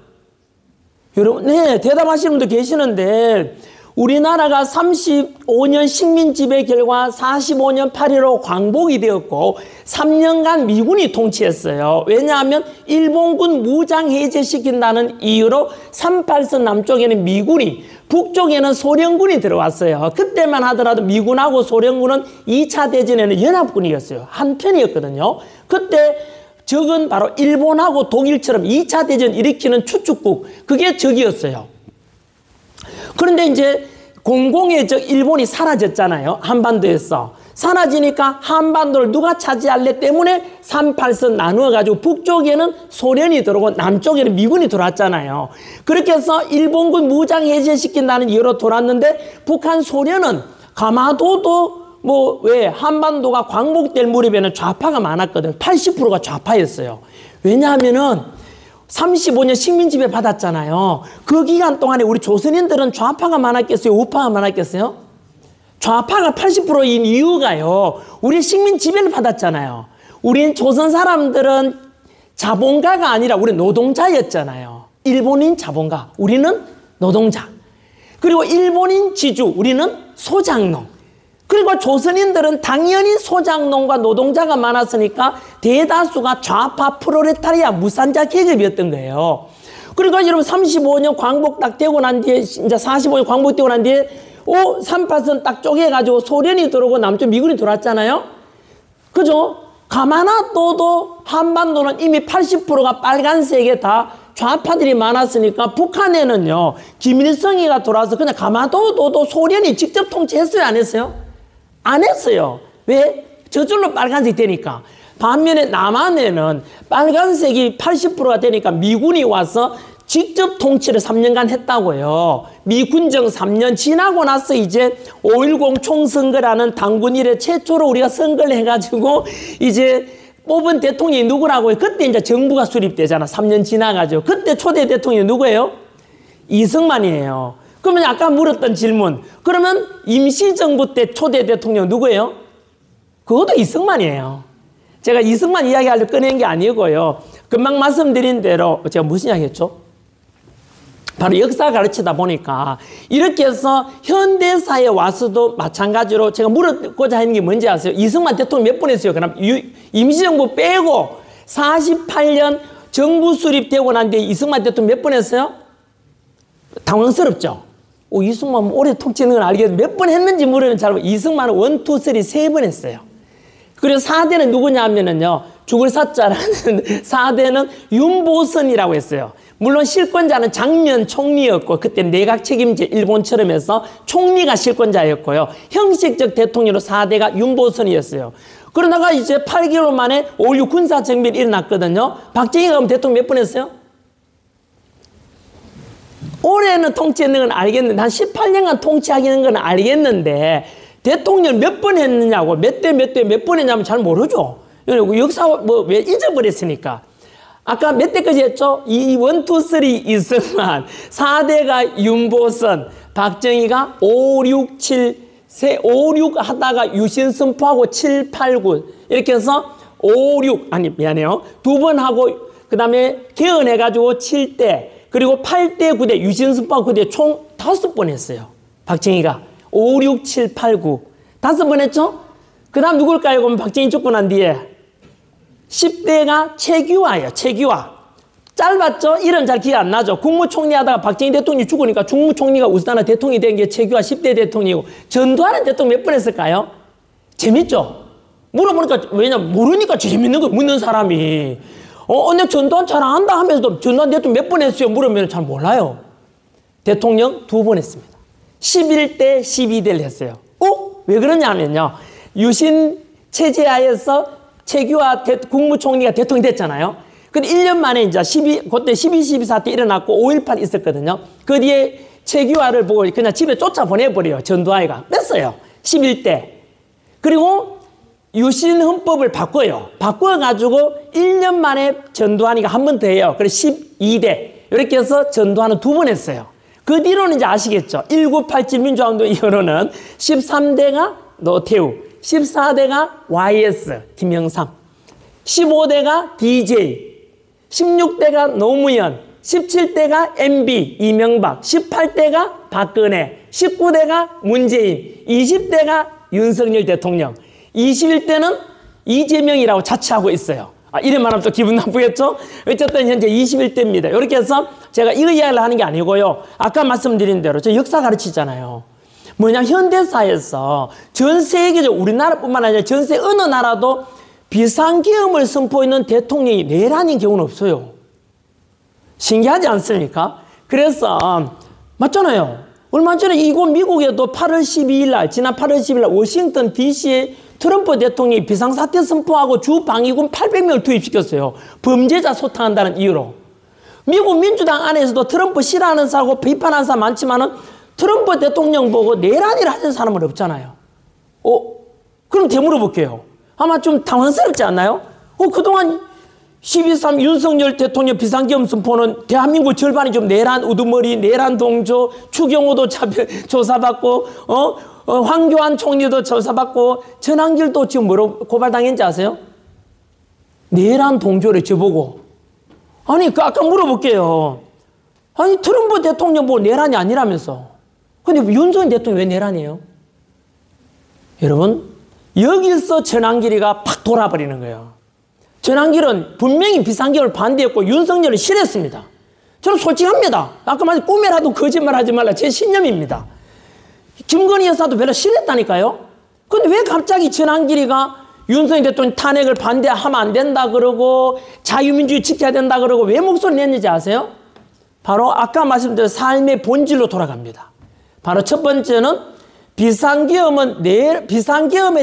여러분, 네, 대답하시는 분도 계시는데 우리나라가 35년 식민지배 결과 45년 8.15 광복이 되었고 3년간 미군이 통치했어요. 왜냐하면 일본군 무장 해제시킨다는 이유로 38선 남쪽에는 미군이, 북쪽에는 소련군이 들어왔어요. 그때만 하더라도 미군하고 소련군은 2차 대전에는 연합군이었어요. 한편이었거든요. 그때 적은 바로 일본하고 독일처럼 2차 대전 일으키는 추축국, 그게 적이었어요. 그런데 이제 공공의 적 일본이 사라졌잖아요. 한반도에서. 사라지니까 한반도를 누가 차지할래 때문에 38선 나누어가지고 북쪽에는 소련이 들어오고 남쪽에는 미군이 들어왔잖아요. 그렇게 해서 일본군 무장 해제시킨다는 이유로 돌았는데 북한 소련은 가마도도 왜 한반도가 광복될 무렵에는 좌파가 많았거든요. 80%가 좌파였어요. 왜냐하면은 35년 식민지배 받았잖아요. 그 기간 동안에 우리 조선인들은 좌파가 많았겠어요? 우파가 많았겠어요? 좌파가 80%인 이유가요. 우리 식민지배를 받았잖아요. 우린 조선 사람들은 자본가가 아니라 우리 노동자였잖아요. 일본인 자본가, 우리는 노동자. 그리고 일본인 지주, 우리는 소장농. 그리고 조선인들은 당연히 소작농과 노동자가 많았으니까 대다수가 좌파 프롤레타리아 무산자 계급이었던 거예요. 그러니까 여러분 35년 광복 딱 되고 난 뒤에 이제 45년 광복 되고 난 뒤에 38선 딱 쪼개가지고 소련이 들어오고 남쪽 미군이 들어왔잖아요. 그죠? 가만 둬도 한반도는 이미 80%가 빨간색에 다 좌파들이 많았으니까 북한에는요 김일성이가 돌아와서 그냥 가만 둬도 소련이 직접 통치했어요, 안 했어요? 안 했어요. 왜? 저절로 빨간색이 되니까. 반면에 남한에는 빨간색이 80%가 되니까 미군이 와서 직접 통치를 3년간 했다고요. 미군정 3년 지나고 나서 이제 5.10 총선거라는 당군 이래 최초로 우리가 선거를 해가지고 이제 뽑은 대통령이 누구라고요? 그때 이제 정부가 수립되잖아. 3년 지나가지고. 그때 초대 대통령이 누구예요? 이승만이에요. 그러면 아까 물었던 질문. 그러면 임시정부 때 초대 대통령 누구예요? 그것도 이승만이에요. 제가 이승만 이야기하려고 꺼낸 게 아니고요. 금방 말씀드린 대로 제가 무슨 이야기 했죠? 바로 역사 가르치다 보니까 이렇게 해서 현대사에 와서도 마찬가지로 제가 물었고자 하는 게 뭔지 아세요? 이승만 대통령 몇 번 했어요? 그럼 임시정부 빼고 48년 정부 수립되고 난 뒤에 이승만 대통령 몇 번 했어요? 당황스럽죠? 이승만 오래 통치하는 건 알겠는데 몇 번 했는지 물으면 잘 모르겠어요. 이승만은 1, 2, 3 세 번 했어요. 그리고 4대는 누구냐 하면은요, 죽을 사자라는 4대는 윤보선이라고 했어요. 물론 실권자는 장면 총리였고, 그때 내각 책임제 일본처럼 해서 총리가 실권자였고요. 형식적 대통령으로 4대가 윤보선이었어요. 그러다가 이제 8개월 만에 5.16 군사정변이 일어났거든요. 박정희가 그럼 대통령 몇 번 했어요? 올해는 통치했는 건 알겠는데, 한 18년간 통치하기는 건 알겠는데, 대통령 몇 번 했느냐고, 몇 대 몇 번 했냐면 잘 모르죠. 역사 왜 잊어버렸으니까. 아까 몇 대까지 했죠? 1, 2, 3 이승만, 4대가 윤보선, 박정희가 5, 6, 7, 5, 6 하다가 유신 선포하고 7, 8, 9 이렇게 해서 5, 6, 아니 미안해요. 2번 하고 그 다음에 개헌해가지고 7대 그리고 8대 9대 유신 선포하고 9대 총 5번 했어요. 박정희가 5, 6, 7, 8, 9 5번 했죠? 그 다음 누굴까요? 그럼 박정희 죽고 난 뒤에 10대가 최규화예요. 최규화. 짧았죠? 이름 잘 기억 안 나죠? 국무총리 하다가 박정희 대통령이 죽으니까 국무총리가 우스나라 대통령이 된 게 최규화 10대 대통령이고, 전두환은 대통령 몇 번 했을까요? 재밌죠? 물어보니까, 왜냐면 모르니까 재밌는 거 묻는 사람이. 근데 전두환 잘 안다 하면서도 전두환 대통령 몇 번 했어요? 물으면 잘 몰라요. 대통령 2번 했습니다. 11대, 12대를 했어요. 왜 그러냐면요. 유신 체제하에서 최규화 국무총리가 대통령이 됐잖아요. 근데 1년 만에 이제 그때 12 사태 일어났고 5.18 있었거든요. 그 뒤에 최규화를 보고 그냥 집에 쫓아보내버려요. 전두환이가. 뺐어요. 11대. 그리고 유신 헌법을 바꿔요. 바꿔가지고 1년 만에 전두환이가 한 번 더 해요. 그래서 12대. 이렇게 해서 전두환은 2번 했어요. 그 뒤로는 이제 아시겠죠. 1987 민주화운동 이후로는 13대가 노태우, 14대가 YS, 김영삼, 15대가 DJ, 16대가 노무현, 17대가 MB, 이명박, 18대가 박근혜, 19대가 문재인, 20대가 윤석열 대통령, 21대는 이재명이라고 자처하고 있어요. 이름만 하면 또 기분 나쁘겠죠? 어쨌든 현재 21대입니다. 이렇게 해서 제가 이 이야기를 하는 게 아니고요. 아까 말씀드린 대로 저 역사 가르치잖아요. 뭐냐, 현대사에서 전 세계적 우리나라뿐만 아니라 전 세계 어느 나라도 비상계엄을 선포하는 대통령이 내란인 경우는 없어요. 신기하지 않습니까? 그래서 맞잖아요. 얼마 전에 이곳 미국에도 8월 12일 날, 지난 8월 12일 날 워싱턴 DC에 트럼프 대통령이 비상사태 선포하고 주방위군 800명을 투입시켰어요. 범죄자 소탕한다는 이유로. 미국 민주당 안에서도 트럼프 싫어하는 사람하고 비판하는 사람 많지만은 트럼프 대통령 보고 내란이라 하는 사람은 없잖아요. 그럼 되물어볼게요. 아마 좀 당황스럽지 않나요? 그동안 12.3 윤석열 대통령 비상계엄 선포는 대한민국 절반이 좀 내란 우두머리, 내란 동조, 추경호도 조사받고, 황교안 총리도 조사받고, 전한길도 지금 뭐로 고발당했는지 아세요? 내란 동조를 저보고. 아니, 아까 물어볼게요. 아니, 트럼프 대통령 보고 내란이 아니라면서. 근데 윤석열 대통령 왜 내란이에요? 여러분, 여기서 전환길이가 팍 돌아버리는 거예요. 전환길은 분명히 비상계엄을 반대했고 윤석열을 싫어했습니다. 저는 솔직합니다. 아까 말한 꿈에라도 거짓말하지 말라 제 신념입니다. 김건희 여사도 별로 싫어했다니까요. 근데 왜 갑자기 전환길이가 윤석열 대통령 탄핵을 반대하면 안 된다 그러고 자유민주주의 지켜야 된다 그러고 왜 목소리 냈는지 아세요? 바로 아까 말씀드린 삶의 본질로 돌아갑니다. 바로 첫 번째는 비상계엄에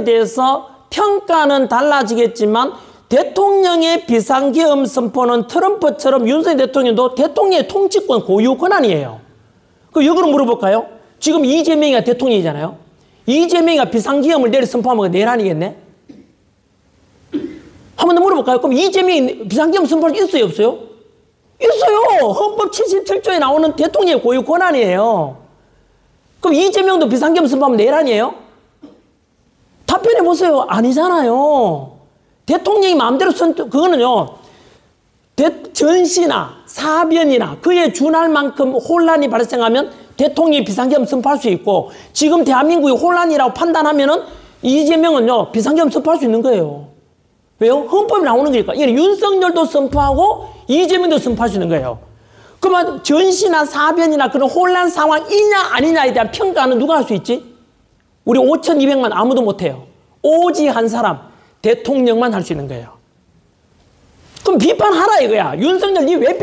대해서 평가는 달라지겠지만 대통령의 비상계엄 선포는 트럼프처럼 윤석열 대통령도 대통령의 통치권 고유 권한이에요. 그 역으로 물어볼까요? 지금 이재명이가 대통령이잖아요. 이재명이가 비상계엄을 내일 선포하면 내란이겠네? 한 번 더 물어볼까요? 그럼 이재명이 비상계엄 선포할 수 있어요, 없어요? 있어요. 헌법 77조에 나오는 대통령의 고유 권한이에요. 그럼 이재명도 비상계엄 선포하면 내란이에요? 답변해 보세요. 아니잖아요. 대통령이 마음대로 그거는요, 전시나 사변이나 그에 준할 만큼 혼란이 발생하면 대통령이 비상계엄 선포할 수 있고, 지금 대한민국이 혼란이라고 판단하면은 이재명은요, 비상계엄 선포할 수 있는 거예요. 왜요? 헌법에 나오는 거니까. 이게 윤석열도 선포하고 이재명도 선포할 수 있는 거예요. 그러면 전시나 사변이나 그런 혼란 상황이냐 아니냐에 대한 평가는 누가 할 수 있지? 우리 5,200만 아무도 못해요. 오직 한 사람, 대통령만 할 수 있는 거예요. 그럼 비판하라 이거야. 윤석열 니 왜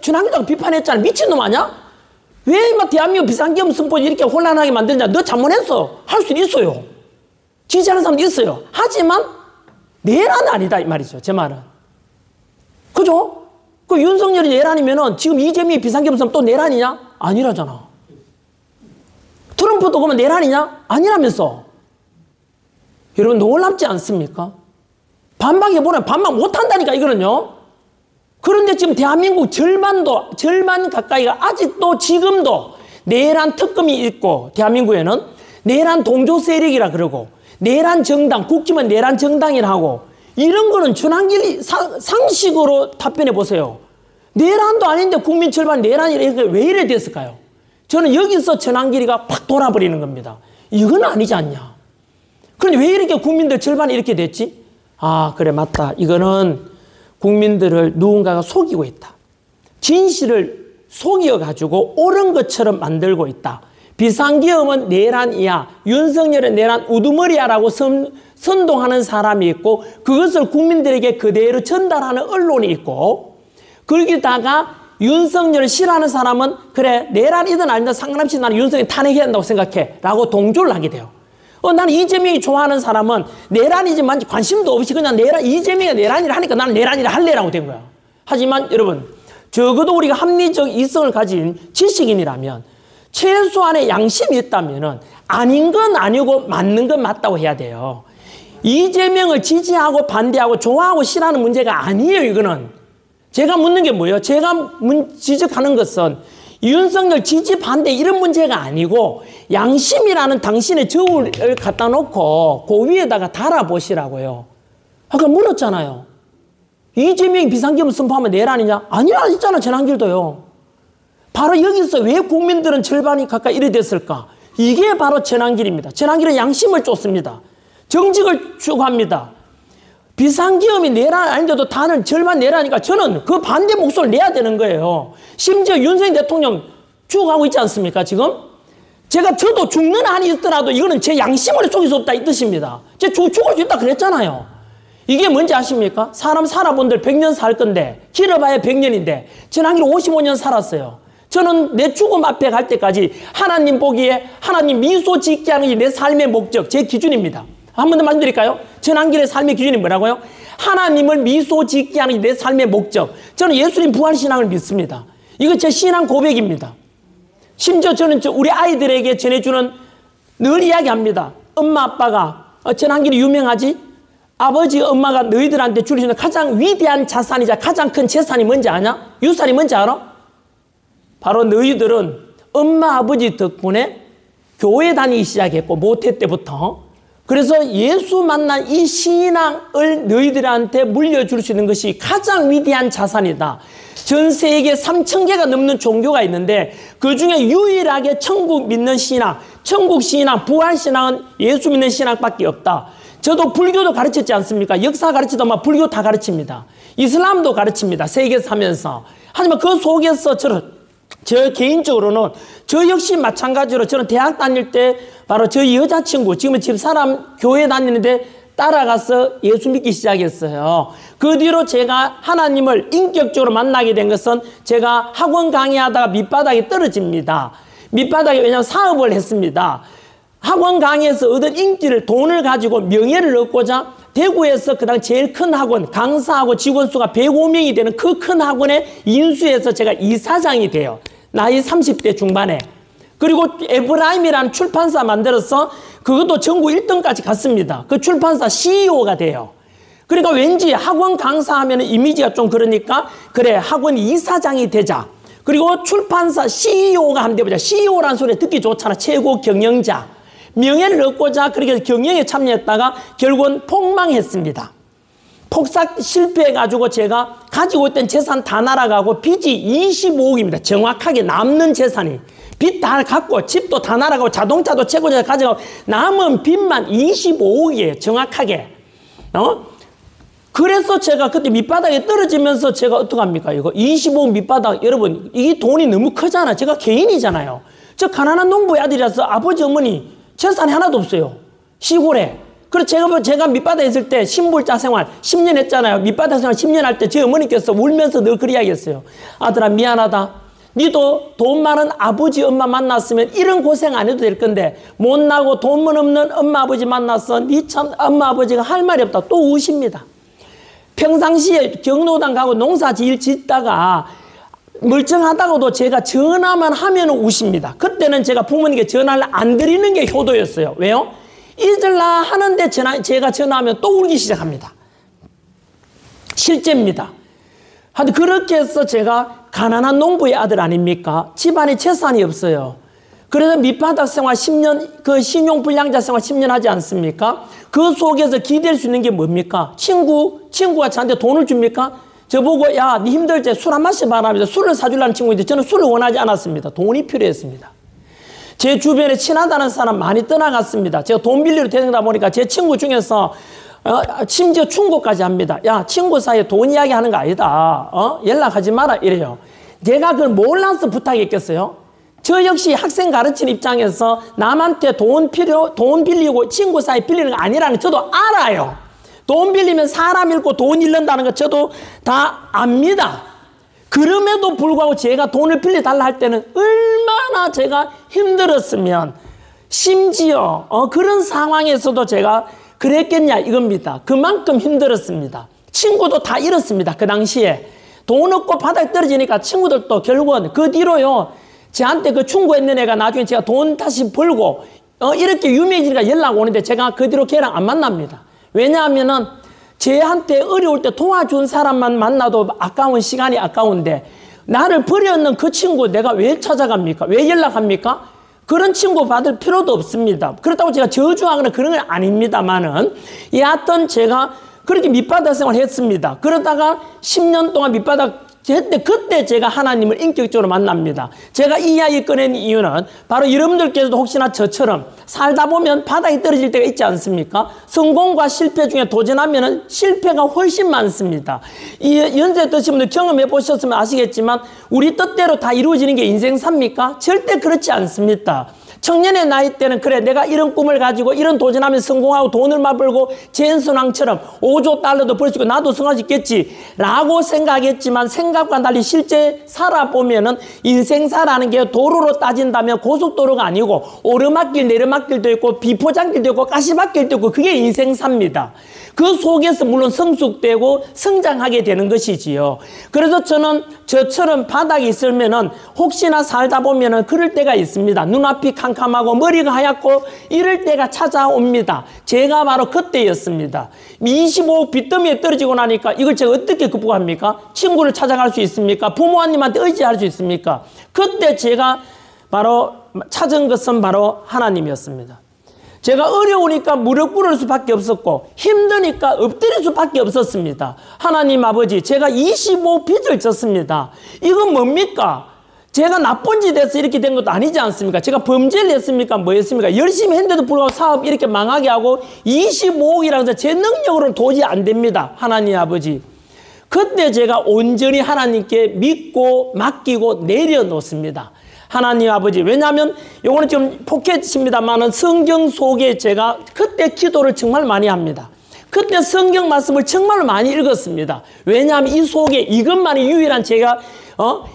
준하기자가 비판했잖아. 미친놈 아니야? 왜 막 대한민국 비상계엄 선포 이렇게 혼란하게 만드냐? 너 잘못했어. 할 수 있어요. 지지하는 사람도 있어요. 하지만 내란은 아니다 이 말이죠. 제 말은. 그죠? 그 윤석열이 내란이면은 지금 이재명이 비상계엄 선포 또 내란이냐? 아니라잖아. 트럼프도 그러면 내란이냐? 아니라면서. 여러분 놀랍지 않습니까? 반박해보면 반박 못한다니까 이거는요. 그런데 지금 대한민국 절반 가까이가 아직도 지금도 내란 특검이 있고, 대한민국에는 내란 동조 세력이라 그러고 내란 정당, 국지면 내란 정당이라 하고, 이런 거는 전환길이 상식으로 답변해 보세요. 내란도 아닌데 국민 절반 내란이라 왜 이래 됐을까요? 저는 여기서 전환길이가 팍 돌아버리는 겁니다. 이건 아니지 않냐. 그런데 왜 이렇게 국민들 절반이 이렇게 됐지? 아, 그래, 맞다. 이거는 국민들을 누군가가 속이고 있다. 진실을 속여가지고 옳은 것처럼 만들고 있다. 비상계엄은 내란이야. 윤석열은 내란 우두머리야라고 선동하는 사람이 있고, 그것을 국민들에게 그대로 전달하는 언론이 있고, 거기다가 윤석열을 싫어하는 사람은 그래, 내란이든 아니든 상관없이 나는 윤석열 탄핵해야 한다고 생각해 라고 동조를 하게 돼요. 나는 이재명이 좋아하는 사람은 내란이지만 관심도 없이 그냥 이재명이 내란이라 하니까 나는 내란이라 할래라고 된 거야. 하지만 여러분, 적어도 우리가 합리적 이성을 가진 지식인이라면 최소한의 양심이 있다면은 아닌 건 아니고 맞는 건 맞다고 해야 돼요. 이재명을 지지하고 반대하고 좋아하고 싫어하는 문제가 아니에요, 이거는. 제가 묻는 게 뭐예요? 제가 지적하는 것은 윤석열 지지 반대 이런 문제가 아니고, 양심이라는 당신의 저울을 갖다 놓고 그 위에다가 달아보시라고요. 아까 물었잖아요. 이재명이 비상계엄 선포하면 내란이냐? 아니라 했잖아, 전환길도요. 바로 여기서 왜 국민들은 절반이 가까이 이래 됐을까? 이게 바로 전환길입니다. 전환길은 양심을 쫓습니다. 정직을 추구합니다. 비상계엄이 내란 아닌데도 다는 절반 내라니까 저는 그 반대 목소리를 내야 되는 거예요. 심지어 윤석열 대통령 죽어가고 있지 않습니까, 지금? 저도 죽는 한이 있더라도 이거는 제 양심을 속일 수 없다 이 뜻입니다. 죽을 수 있다 그랬잖아요. 이게 뭔지 아십니까? 사람 살아본들 100년 살 건데, 길어봐야 100년인데, 전환길 55년 살았어요. 저는 내 죽음 앞에 갈 때까지 하나님 보기에 하나님 미소 짓게 하는 게 내 삶의 목적, 제 기준입니다. 한 번 더 말씀드릴까요? 전환길의 삶의 기준이 뭐라고요? 하나님을 미소 짓게 하는 게 내 삶의 목적. 저는 예수님 부활신앙을 믿습니다. 이거 제 신앙 고백입니다. 심지어 저는 우리 아이들에게 전해주는 늘 이야기합니다. 엄마 아빠가 전환길이 유명하지? 아버지 엄마가 너희들한테 주시는 가장 위대한 자산이자 가장 큰 재산이 뭔지 아냐? 유산이 뭔지 알아? 바로 너희들은 엄마 아버지 덕분에 교회 다니기 시작했고, 모태 때부터 그래서 예수 만난 이 신앙을 너희들한테 물려줄 수 있는 것이 가장 위대한 자산이다. 전 세계 3,000개가 넘는 종교가 있는데 그 중에 유일하게 천국 믿는 신앙, 천국 신앙, 부활 신앙은 예수 믿는 신앙밖에 없다. 저도 불교도 가르쳤지 않습니까? 역사 가르치더만 불교 다 가르칩니다. 이슬람도 가르칩니다. 세계 사면서. 하지만 그 속에서 저 개인적으로는 저 역시 마찬가지로 저는 대학 다닐 때 바로 저희 여자친구, 지금은 집사람 교회 다니는데 따라가서 예수 믿기 시작했어요. 그 뒤로 제가 하나님을 인격적으로 만나게 된 것은 제가 학원 강의하다가 밑바닥에 떨어집니다. 밑바닥에 왜냐하면 사업을 했습니다. 학원 강의에서 얻은 인기를, 돈을 가지고 명예를 얻고자 대구에서 그다음 제일 큰 학원, 강사하고 직원 수가 105명이 되는 그 큰 학원에 인수해서 제가 이사장이 돼요. 나이 30대 중반에. 그리고 에브라임이라는 출판사 만들어서 그것도 전국 1등까지 갔습니다. 그 출판사 CEO가 돼요. 그러니까 왠지 학원 강사하면 이미지가 좀 그러니까 그래 학원 이사장이 되자. 그리고 출판사 CEO가 한번 돼보자. CEO라는 소리 듣기 좋잖아. 최고 경영자. 명예를 얻고자 그렇게 경영에 참여했다가 결국은 폭망했습니다. 폭삭 실패해가지고 제가 가지고 있던 재산 다 날아가고 빚이 25억입니다. 정확하게 남는 재산이. 빚 다 갖고 집도 다 날아가고 자동차도 최고자 가져가고 남은 빚만 25억이에요. 정확하게. 그래서 제가 그때 밑바닥에 떨어지면서 제가 어떡합니까? 이거 25억 밑바닥. 여러분 이게 돈이 너무 크잖아. 제가 개인이잖아요. 저 가난한 농부의 아들이라서 아버지 어머니 재산이 하나도 없어요. 시골에. 그래서 제가 밑바닥에 있을 때 신불자 생활 10년 했잖아요. 밑바닥 생활 10년 할 때 제 어머니께서 울면서 늘 그리 이야기했어요. 아들아 미안하다. 니도 돈 많은 아버지 엄마 만났으면 이런 고생 안 해도 될 건데 못나고 돈 없는 엄마 아버지 만났어. 니 참 엄마 아버지가 할 말이 없다. 또 우십니다. 평상시에 경로당 가고 농사 짓다가 멀쩡하다고도 제가 전화만 하면 우십니다. 그때는 제가 부모님께 전화를 안 드리는 게 효도였어요. 왜요? 잊을라 하는데 제가 전화하면 또 울기 시작합니다. 실제입니다. 하여튼 그렇게 해서 제가 가난한 농부의 아들 아닙니까? 집안에 재산이 없어요. 그래서 밑바닥 생활 10년, 그 신용불량자 생활 10년 하지 않습니까? 그 속에서 기댈 수 있는 게 뭡니까? 친구가 저한테 돈을 줍니까? 저보고 야, 니 힘들지? 술 한 마시 바라면서 술을 사주려는 친구인데 저는 술을 원하지 않았습니다. 돈이 필요했습니다. 제 주변에 친하다는 사람 많이 떠나갔습니다. 제가 돈 빌리러 다니다 보니까 제 친구 중에서 심지어 충고까지 합니다. 야, 친구 사이에 돈 이야기하는 거 아니다. 연락하지 마라 이래요. 내가 그걸 몰라서 부탁했겠어요? 저 역시 학생 가르치는 입장에서 남한테 돈 빌리고 친구 사이 빌리는 거 아니라는 거 저도 알아요. 돈 빌리면 사람 잃고 돈 잃는다는 거 저도 다 압니다. 그럼에도 불구하고 제가 돈을 빌려달라 할 때는 얼마나 제가 힘들었으면 심지어 그런 상황에서도 제가 그랬겠냐 이겁니다. 그만큼 힘들었습니다. 친구도 다 잃었습니다. 그 당시에. 돈 없고 바닥에 떨어지니까 친구들도 결국은 그 뒤로요. 저한테 그 충고했는 애가 나중에 제가 돈 다시 벌고 이렇게 유명해지니까 연락 오는데 제가 그 뒤로 걔랑 안 만납니다. 왜냐하면은 쟤한테 어려울 때 도와준 사람만 만나도 아까운 시간이 아까운데 나를 버렸는 그 친구 내가 왜 찾아갑니까? 왜 연락합니까? 그런 친구 받을 필요도 없습니다. 그렇다고 제가 저주하거나 그런 건 아닙니다만은 여하튼 제가 그렇게 밑바닥 생활을 했습니다. 그러다가 10년 동안 밑바닥 했는데 그때 제가 하나님을 인격적으로 만납니다. 제가 이 이야기 꺼낸 이유는 바로 여러분들께서도 혹시나 저처럼 살다 보면 바닥에 떨어질 때가 있지 않습니까? 성공과 실패 중에 도전하면 실패가 훨씬 많습니다. 이 연세 드신 분들 경험해 보셨으면 아시겠지만 우리 뜻대로 다 이루어지는 게 인생삽니까? 절대 그렇지 않습니다. 청년의 나이 때는 그래 내가 이런 꿈을 가지고 이런 도전하면 성공하고 돈을 벌고 제인선왕처럼 5조 달러도 벌 수 있고 나도 성공할 수 있겠지 라고 생각했지만 생각과 달리 실제 살아보면은 인생사라는 게 도로로 따진다면 고속도로가 아니고 오르막길 내리막길도 있고 비포장길도 있고 가시밭길도 있고 그게 인생사입니다. 그 속에서 물론 성숙되고 성장하게 되는 것이지요. 그래서 저는 저처럼 바닥에 있으면은 혹시나 살다 보면은 그럴 때가 있습니다. 눈앞이 캄캄하고 머리가 하얗고 이럴 때가 찾아옵니다. 제가 바로 그때였습니다. 25억 빚더미에 떨어지고 나니까 이걸 제가 어떻게 극복합니까? 친구를 찾아갈 수 있습니까? 부모님한테 의지할 수 있습니까? 그때 제가 바로 찾은 것은 바로 하나님이었습니다. 제가 어려우니까 무릎 꿇을 수밖에 없었고 힘드니까 엎드릴 수밖에 없었습니다. 하나님 아버지, 제가 25빚을 졌습니다. 이건 뭡니까? 제가 나쁜 짓 해서 이렇게 된 것도 아니지 않습니까? 제가 범죄를 했습니까? 뭐 했습니까? 열심히 했는데도 불구하고 사업 이렇게 망하게 하고 25억이라고 해서 제 능력으로는 도저히 안 됩니다. 하나님 아버지. 그때 제가 온전히 하나님께 믿고 맡기고 내려놓습니다. 하나님 아버지, 왜냐하면 요거는 좀 포켓입니다만은 성경 속에 제가 그때 기도를 정말 많이 합니다. 그때 성경 말씀을 정말 많이 읽었습니다. 왜냐하면 이 속에 이것만이 유일한 제가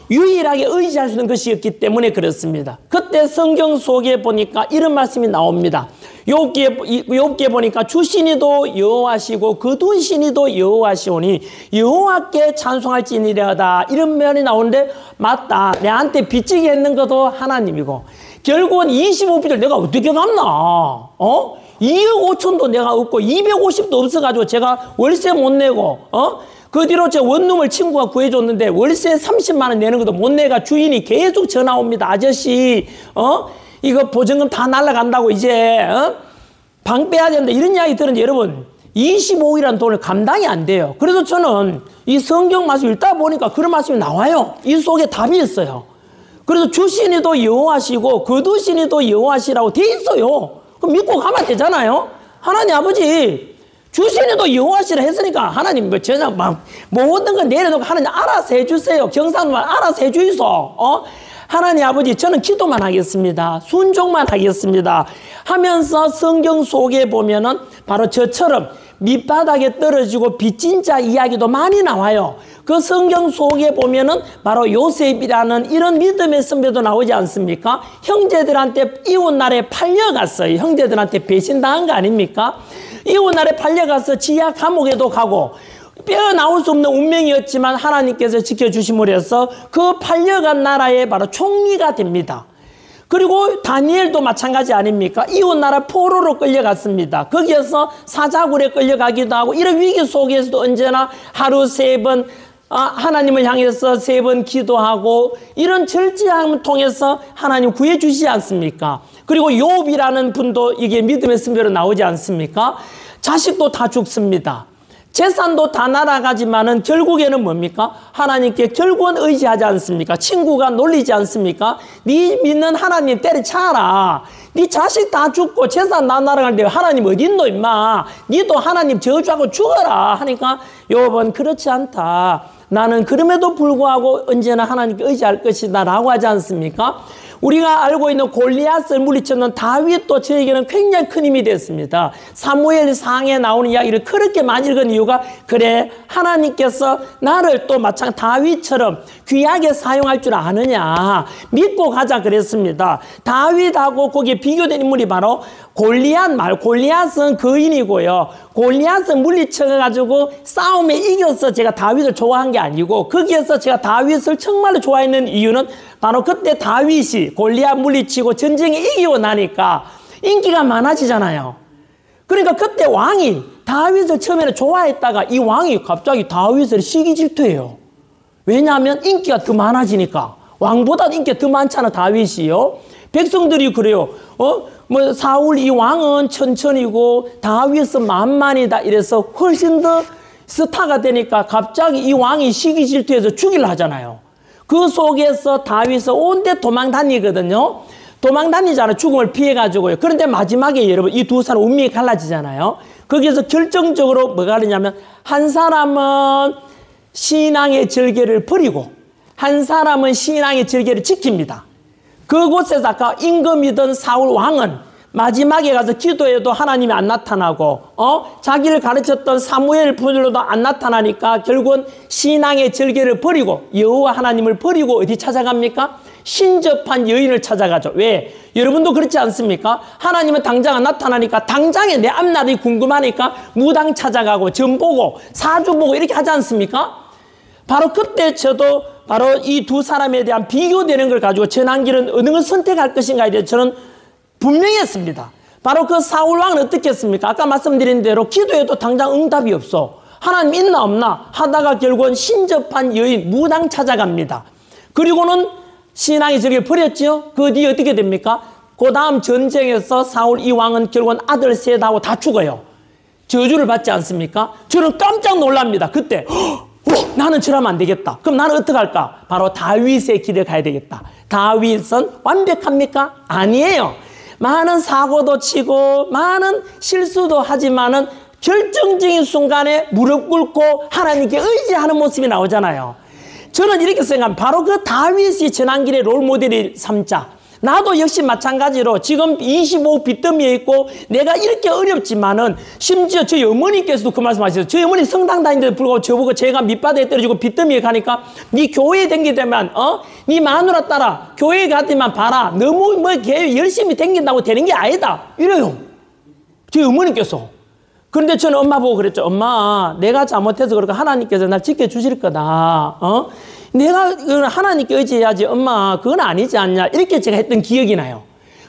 유일하게 의지할 수 있는 것이었기 때문에 그렇습니다. 그때 성경 속에 보니까 이런 말씀이 나옵니다. 욥기에 보니까 주신이도 여호와시고 거두신이도 여호와시오니 여호와께 찬송할지니라다, 이런 면이 나오는데 맞다. 내한테 빚지게 했는 것도 하나님이고 결국은 25빚을 내가 어떻게 갚나? 2억 5천도 내가 없고 250도 없어가지고 제가 월세 못 내고 그 뒤로 제 원룸을 친구가 구해줬는데 월세 30만 원 내는 것도 못 내가 주인이 계속 전화 옵니다. 아저씨 이거 보증금 다 날라간다고 이제 방 빼야 된다, 이런 이야기 들었는데 여러분 25억이라는 돈을 감당이 안 돼요. 그래서 저는 이 성경 말씀 읽다 보니까 그런 말씀이 나와요. 이 속에 답이 있어요. 그래서 주신이도 여호와시고 거두신이도 여호와시라고 돼 있어요. 그럼 믿고 가면 되잖아요. 하나님 아버지, 주신이도 여호와시라 했으니까 하나님 뭐 전혀 막 모든 걸 내려놓고 하나님 알아서 해주세요. 경상도만 알아서 해주이소. 하나님 아버지, 저는 기도만 하겠습니다. 순종만 하겠습니다. 하면서 성경 속에 보면은 바로 저처럼 밑바닥에 떨어지고 빚진 자 이야기도 많이 나와요. 그 성경 속에 보면은 바로 요셉이라는 이런 믿음의 선배도 나오지 않습니까? 형제들한테 이웃나라에 팔려갔어요. 형제들한테 배신당한 거 아닙니까? 이웃나라에 팔려가서 지하 감옥에도 가고 빼어나올 수 없는 운명이었지만 하나님께서 지켜주심으로 해서 그 팔려간 나라의 바로 총리가 됩니다. 그리고 다니엘도 마찬가지 아닙니까? 이웃나라 포로로 끌려갔습니다. 거기에서 사자굴에 끌려가기도 하고 이런 위기 속에서도 언제나 하루 3번 하나님을 향해서 3번 기도하고 이런 절제함을 통해서 하나님 구해주시지 않습니까? 그리고 욥이라는 분도 이게 믿음의 선배로 나오지 않습니까? 자식도 다 죽습니다. 재산도 다 날아가지만은 결국에는 뭡니까? 하나님께 결국은 의지하지 않습니까? 친구가 놀리지 않습니까? 네 믿는 하나님 때려쳐라. 네 자식 다 죽고 재산 다 날아가는데 하나님 어디 있노 임마? 니도 하나님 저주하고 죽어라 하니까 욥은 그렇지 않다. 나는 그럼에도 불구하고 언제나 하나님께 의지할 것이다 라고 하지 않습니까? 우리가 알고 있는 골리앗을 물리쳤는 다윗도 저에게는 굉장히 큰 힘이 됐습니다. 사무엘상에 나오는 이야기를 그렇게 많이 읽은 이유가 그래, 하나님께서 나를 또 마찬가지 다윗처럼 귀하게 사용할 줄 아느냐 믿고 가자 그랬습니다. 다윗하고 거기에 비교된 인물이 바로 골리앗은 거인이고요. 골리앗은 물리쳐가지고 싸움에 이겨서 제가 다윗을 좋아한 게 아니고 거기에서 제가 다윗을 정말로 좋아했는 이유는 바로 그때 다윗이 골리앗 물리치고 전쟁에 이기고 나니까 인기가 많아지잖아요. 그러니까 그때 왕이 다윗을 처음에는 좋아했다가 이 왕이 갑자기 다윗을 시기 질투해요. 왜냐하면 인기가 더 많아지니까. 왕보다 인기가 더 많잖아 다윗이요. 백성들이 그래요. 뭐 사울 이 왕은 천천히고 다윗은 만만이다 이래서 훨씬 더 스타가 되니까 갑자기 이 왕이 시기 질투해서 죽이려 하잖아요. 그 속에서 다윗은 온데 도망 다니거든요. 도망 다니잖아요. 죽음을 피해가지고요. 그런데 마지막에 여러분 이 두 사람 운명이 갈라지잖아요. 거기에서 결정적으로 뭐가 다르냐면 한 사람은 신앙의 절개를 버리고 한 사람은 신앙의 절개를 지킵니다. 그곳에서 아까 임금이던 사울 왕은 마지막에 가서 기도해도 하나님이 안 나타나고 자기를 가르쳤던 사무엘 불러도 안 나타나니까 결국은 신앙의 절개를 버리고 여호와 하나님을 버리고 어디 찾아갑니까? 신접한 여인을 찾아가죠. 왜? 여러분도 그렇지 않습니까? 하나님은 당장 안 나타나니까 당장에 내 앞날이 궁금하니까 무당 찾아가고 점 보고 사주 보고 이렇게 하지 않습니까? 바로 그때 저도 바로 이 두 사람에 대한 비교되는 걸 가지고 전환기는 어느 걸 선택할 것인가에 대해서 저는 분명했습니다. 바로 그 사울 왕은 어떻게 했습니까? 아까 말씀드린 대로 기도해도 당장 응답이 없어. 하나님 있나 없나 하다가 결국은 신접한 여인 무당 찾아갑니다. 그리고는 신앙의 절개를 버렸죠. 그 뒤에 어떻게 됩니까? 그 다음 전쟁에서 사울 이 왕은 결국은 아들 셋하고 다 죽어요. 저주를 받지 않습니까? 저는 깜짝 놀랍니다. 그때 나는 저러면 안 되겠다. 그럼 나는 어떻게 할까? 바로 다윗의 길을 가야 되겠다. 다윗은 완벽합니까? 아니에요. 많은 사고도 치고 많은 실수도 하지만은 결정적인 순간에 무릎 꿇고 하나님께 의지하는 모습이 나오잖아요. 저는 이렇게 생각합니다. 바로 그 다윗이 지난길의 롤모델을 삼자. 나도 역시 마찬가지로 지금 25 빚더미에 있고 내가 이렇게 어렵지만은 심지어 저희 어머니께서도 그 말씀 하셨어요. 저희 어머니 성당 다니는데도 불구하고 저보고 제가 밑바닥에 떨어지고 빚더미에 가니까 네 교회에 댕기되면 네 마누라 따라 교회에 가지만 봐라. 너무 뭐 열심히 댕긴다고 되는 게 아니다. 이래요. 저희 어머니께서. 그런데 저는 엄마 보고 그랬죠. 엄마, 내가 잘못해서 그러니까 하나님께서 날 지켜주실 거다. 내가 하나님께 의지해야지. 엄마, 그건 아니지 않냐. 이렇게 제가 했던 기억이 나요.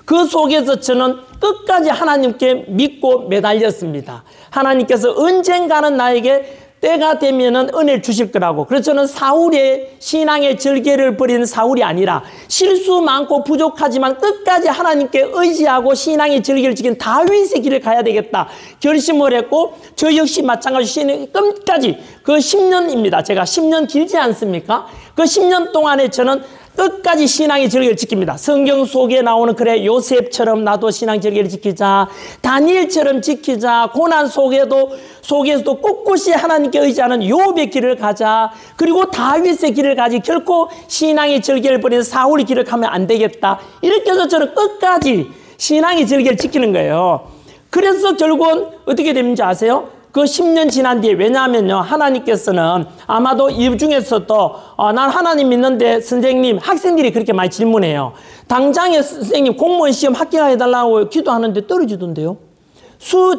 그 속에서 저는 끝까지 하나님께 믿고 매달렸습니다. 하나님께서 언젠가는 나에게 때가 되면은 은혜를 주실 거라고. 그래서 저는 사울의 신앙의 절개를 버리는 사울이 아니라 실수 많고 부족하지만 끝까지 하나님께 의지하고 신앙의 절개를 지킨 다윗의 길을 가야 되겠다 결심을 했고, 저 역시 마찬가지로 끝까지 그 10년입니다. 제가 10년 길지 않습니까? 그 10년 동안에 저는 끝까지 신앙의 절개를 지킵니다. 성경 속에 나오는 그래 요셉처럼 나도 신앙 절개를 지키자, 다니엘처럼 지키자, 고난 속에서도 꿋꿋이 하나님께 의지하는 욥의 길을 가자, 그리고 다윗의 길을 가지 결코 신앙의 절개를 버리는 사울의 길을 가면 안 되겠다. 이렇게 해서 저는 끝까지 신앙의 절개를 지키는 거예요. 그래서 결국은 어떻게 되는지 아세요? 그 10년 지난 뒤에, 왜냐하면요, 하나님께서는 아마도 이 중에서도 난 하나님 믿는데 선생님, 학생들이 그렇게 많이 질문해요. 당장에 선생님 공무원 시험 합격해달라고 기도하는데 떨어지던데요.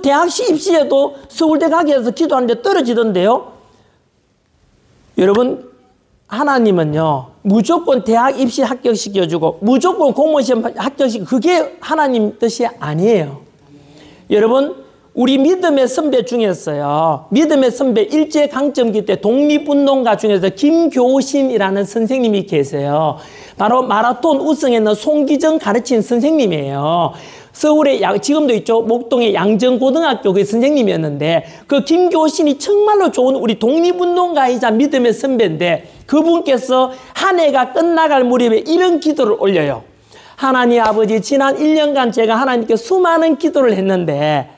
대학 입시에도 서울대 가기 위해서 기도하는데 떨어지던데요. 여러분, 하나님은요 무조건 대학 입시 합격시켜주고 무조건 공무원 시험 합격시키고, 그게 하나님 뜻이 아니에요. 여러분, 우리 믿음의 선배 중에서요, 믿음의 선배 일제강점기 때 독립운동가 중에서 김교신이라는 선생님이 계세요. 바로 마라톤 우승했는 송기정 가르친 선생님이에요. 서울에 지금도 있죠, 목동의 양정고등학교 그 선생님이었는데, 그 김교신이 정말로 좋은 우리 독립운동가이자 믿음의 선배인데, 그분께서 한 해가 끝나갈 무렵에 이런 기도를 올려요. 하나님 아버지, 지난 1년간 제가 하나님께 수많은 기도를 했는데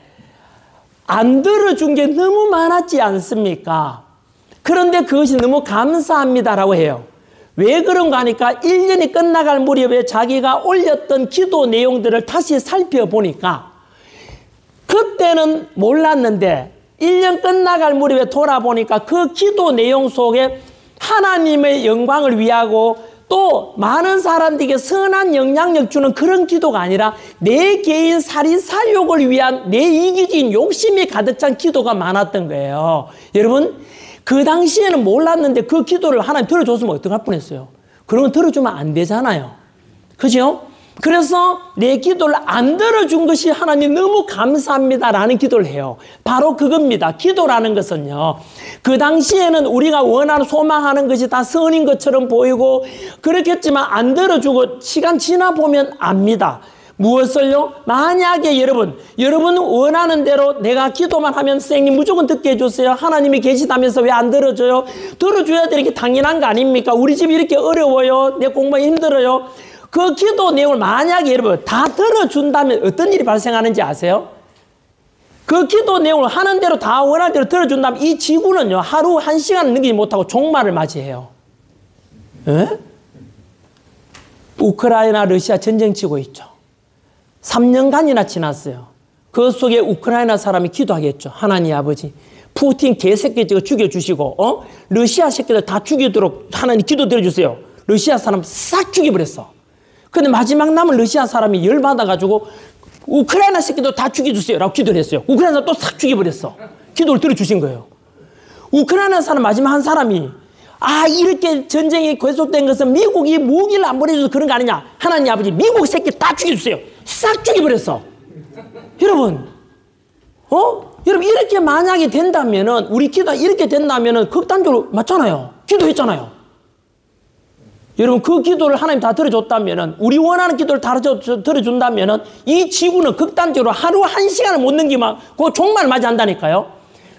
안 들어준 게 너무 많았지 않습니까? 그런데 그것이 너무 감사합니다라고 해요. 왜 그런가 하니까 1년이 끝나갈 무렵에 자기가 올렸던 기도 내용들을 다시 살펴보니까, 그때는 몰랐는데 1년 끝나갈 무렵에 돌아보니까 그 기도 내용 속에 하나님의 영광을 위하고 또 많은 사람들에게 선한 영향력 주는 그런 기도가 아니라 내 개인 살인살욕을 위한 내 이기적인 욕심이 가득 찬 기도가 많았던 거예요. 여러분, 그 당시에는 몰랐는데 그 기도를 하나님 들어줬으면 어떡할 뻔했어요. 그런 건 들어주면 안 되잖아요. 그죠? 그래서 내 기도를 안 들어준 것이 하나님 너무 감사합니다라는 기도를 해요. 바로 그겁니다. 기도라는 것은요, 그 당시에는 우리가 원하는 소망하는 것이 다 선인 것처럼 보이고 그렇겠지만 안 들어주고 시간 지나 보면 압니다. 무엇을요? 만약에 여러분 원하는 대로 내가 기도만 하면 선생님 무조건 듣게 해주세요. 하나님이 계시다면서 왜 안 들어줘요? 들어줘야 되는 게 당연한 거 아닙니까? 우리 집이 이렇게 어려워요. 내 공부가 힘들어요. 그 기도 내용을 만약에 여러분 다 들어준다면 어떤 일이 발생하는지 아세요? 그 기도 내용을 하는 대로 다 원할 대로 들어준다면 이 지구는요, 하루 1시간 넘기지 못하고 종말을 맞이해요. 에? 우크라이나 러시아 전쟁 치고 있죠. 3년간이나 지났어요. 그 속에 우크라이나 사람이 기도하겠죠. 하나님 아버지, 푸틴 개새끼 죽여주시고 러시아 새끼들 다 죽이도록 하나님 기도 드려주세요. 러시아 사람 싹 죽여버렸어. 근데 마지막 남은 러시아 사람이 열받아가지고 우크라이나 새끼도 다 죽여주세요 라고 기도를 했어요. 우크라이나 또 싹 죽여버렸어. 기도를 들어주신 거예요. 우크라이나 사람 마지막 한 사람이 이렇게 전쟁이 계속된 것은 미국이 무기를 안 보내줘서 그런 거 아니냐. 하나님 아버지, 미국 새끼 다 죽여주세요. 싹 죽여버렸어. 여러분, 여러분, 이렇게 만약에 된다면은, 우리 기도가 이렇게 된다면은 극단적으로 맞잖아요. 기도했잖아요. 여러분 그 기도를 하나님 다 들어줬다면은 우리 원하는 기도를 다 들어준다면은 이 지구는 극단적으로 하루 1시간을 못 넘기면 그 종말 맞이한다니까요.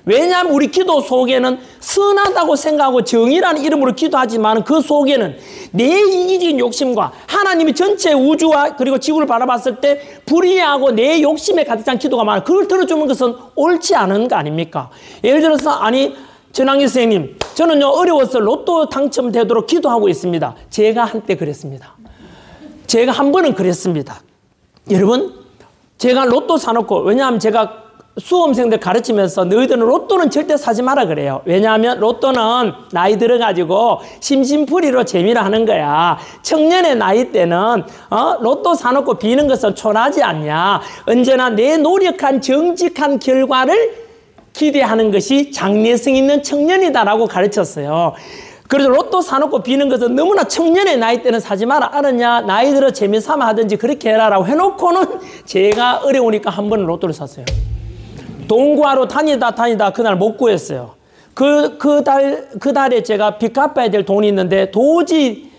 왜냐하면 우리 기도 속에는 선하다고 생각하고 정의라는 이름으로 기도하지만 그 속에는 내 이기적인 욕심과 하나님이 전체 우주와 그리고 지구를 바라봤을 때 불의하고 내 욕심에 가득 찬 기도가 많아요. 그걸 들어주는 것은 옳지 않은 거 아닙니까? 예를 들어서 아니 전학년 선생님 저는요 어려워서 로또 당첨되도록 기도하고 있습니다. 제가 한때 그랬습니다. 제가 한 번은 그랬습니다. 여러분 제가 로또 사놓고 왜냐하면 제가 수험생들 가르치면서 너희들은 로또는 절대 사지 마라 그래요. 왜냐하면 로또는 나이 들어가지고 심심풀이로 재미를 하는 거야. 청년의 나이 때는 로또 사놓고 비는 것은 초라하지 않냐. 언제나 내 노력한 정직한 결과를 기대하는 것이 장래성 있는 청년이다라고 가르쳤어요. 그래서 로또 사놓고 비는 것은 너무나 청년의 나이 때는 사지 마라. 알았냐? 나이 들어 재미삼아 하든지 그렇게 해라라고 해놓고는 제가 어려우니까 한 번은 로또를 샀어요. 돈 구하러 다니다 그날 못 구했어요. 그 달에 제가 빚 갚아야 될 돈이 있는데 도저히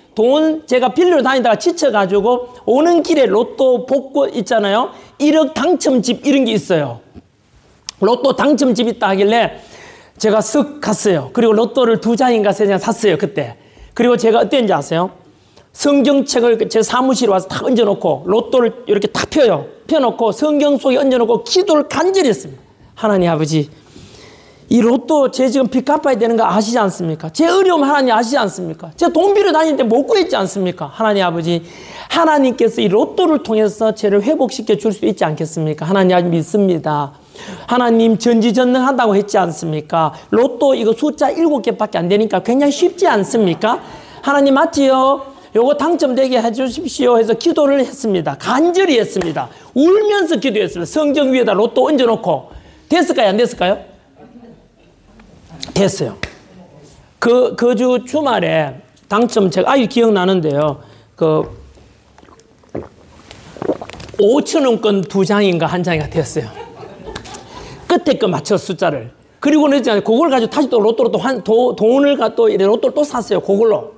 제가 빌려 다니다가 지쳐가지고 오는 길에 로또 복구 있잖아요. 1억 당첨집 이런 게 있어요. 로또 당첨집 있다 하길래 제가 쓱 갔어요. 그리고 로또를 2장인가 3장 샀어요. 그때. 그리고 제가 어땠는지 아세요? 성경책을 제 사무실에 와서 탁 얹어놓고 로또를 이렇게 탁 펴놓고 성경 속에 얹어놓고 기도를 간절히 했습니다. 하나님 아버지 이 로또 제 지금 빚 갚아야 되는 거 아시지 않습니까? 제 어려움 하나님 아시지 않습니까? 제 돈 빌려 다니는데 못 구했지 않습니까? 하나님 아버지 하나님께서 이 로또를 통해서 저를 회복시켜 줄 수 있지 않겠습니까? 하나님 아버지 믿습니다. 하나님 전지전능하다고 했지 않습니까? 로또 이거 숫자 7개밖에 안 되니까 굉장히 쉽지 않습니까? 하나님 맞지요? 요거 당첨되게 해주십시오 해서 기도를 했습니다. 간절히 했습니다. 울면서 기도했습니다. 성경 위에다 로또 얹어놓고 됐을까요? 안 됐을까요? 됐어요. 그 주 주말에 당첨 제가 아주 기억나는데요. 5,000원권 2장인가 1장인가 됐어요. 끝에 거 맞춰 숫자를. 그리고는 그걸 가지고 다시 또 로또로 돈을 또 로또를 또 샀어요. 그걸로.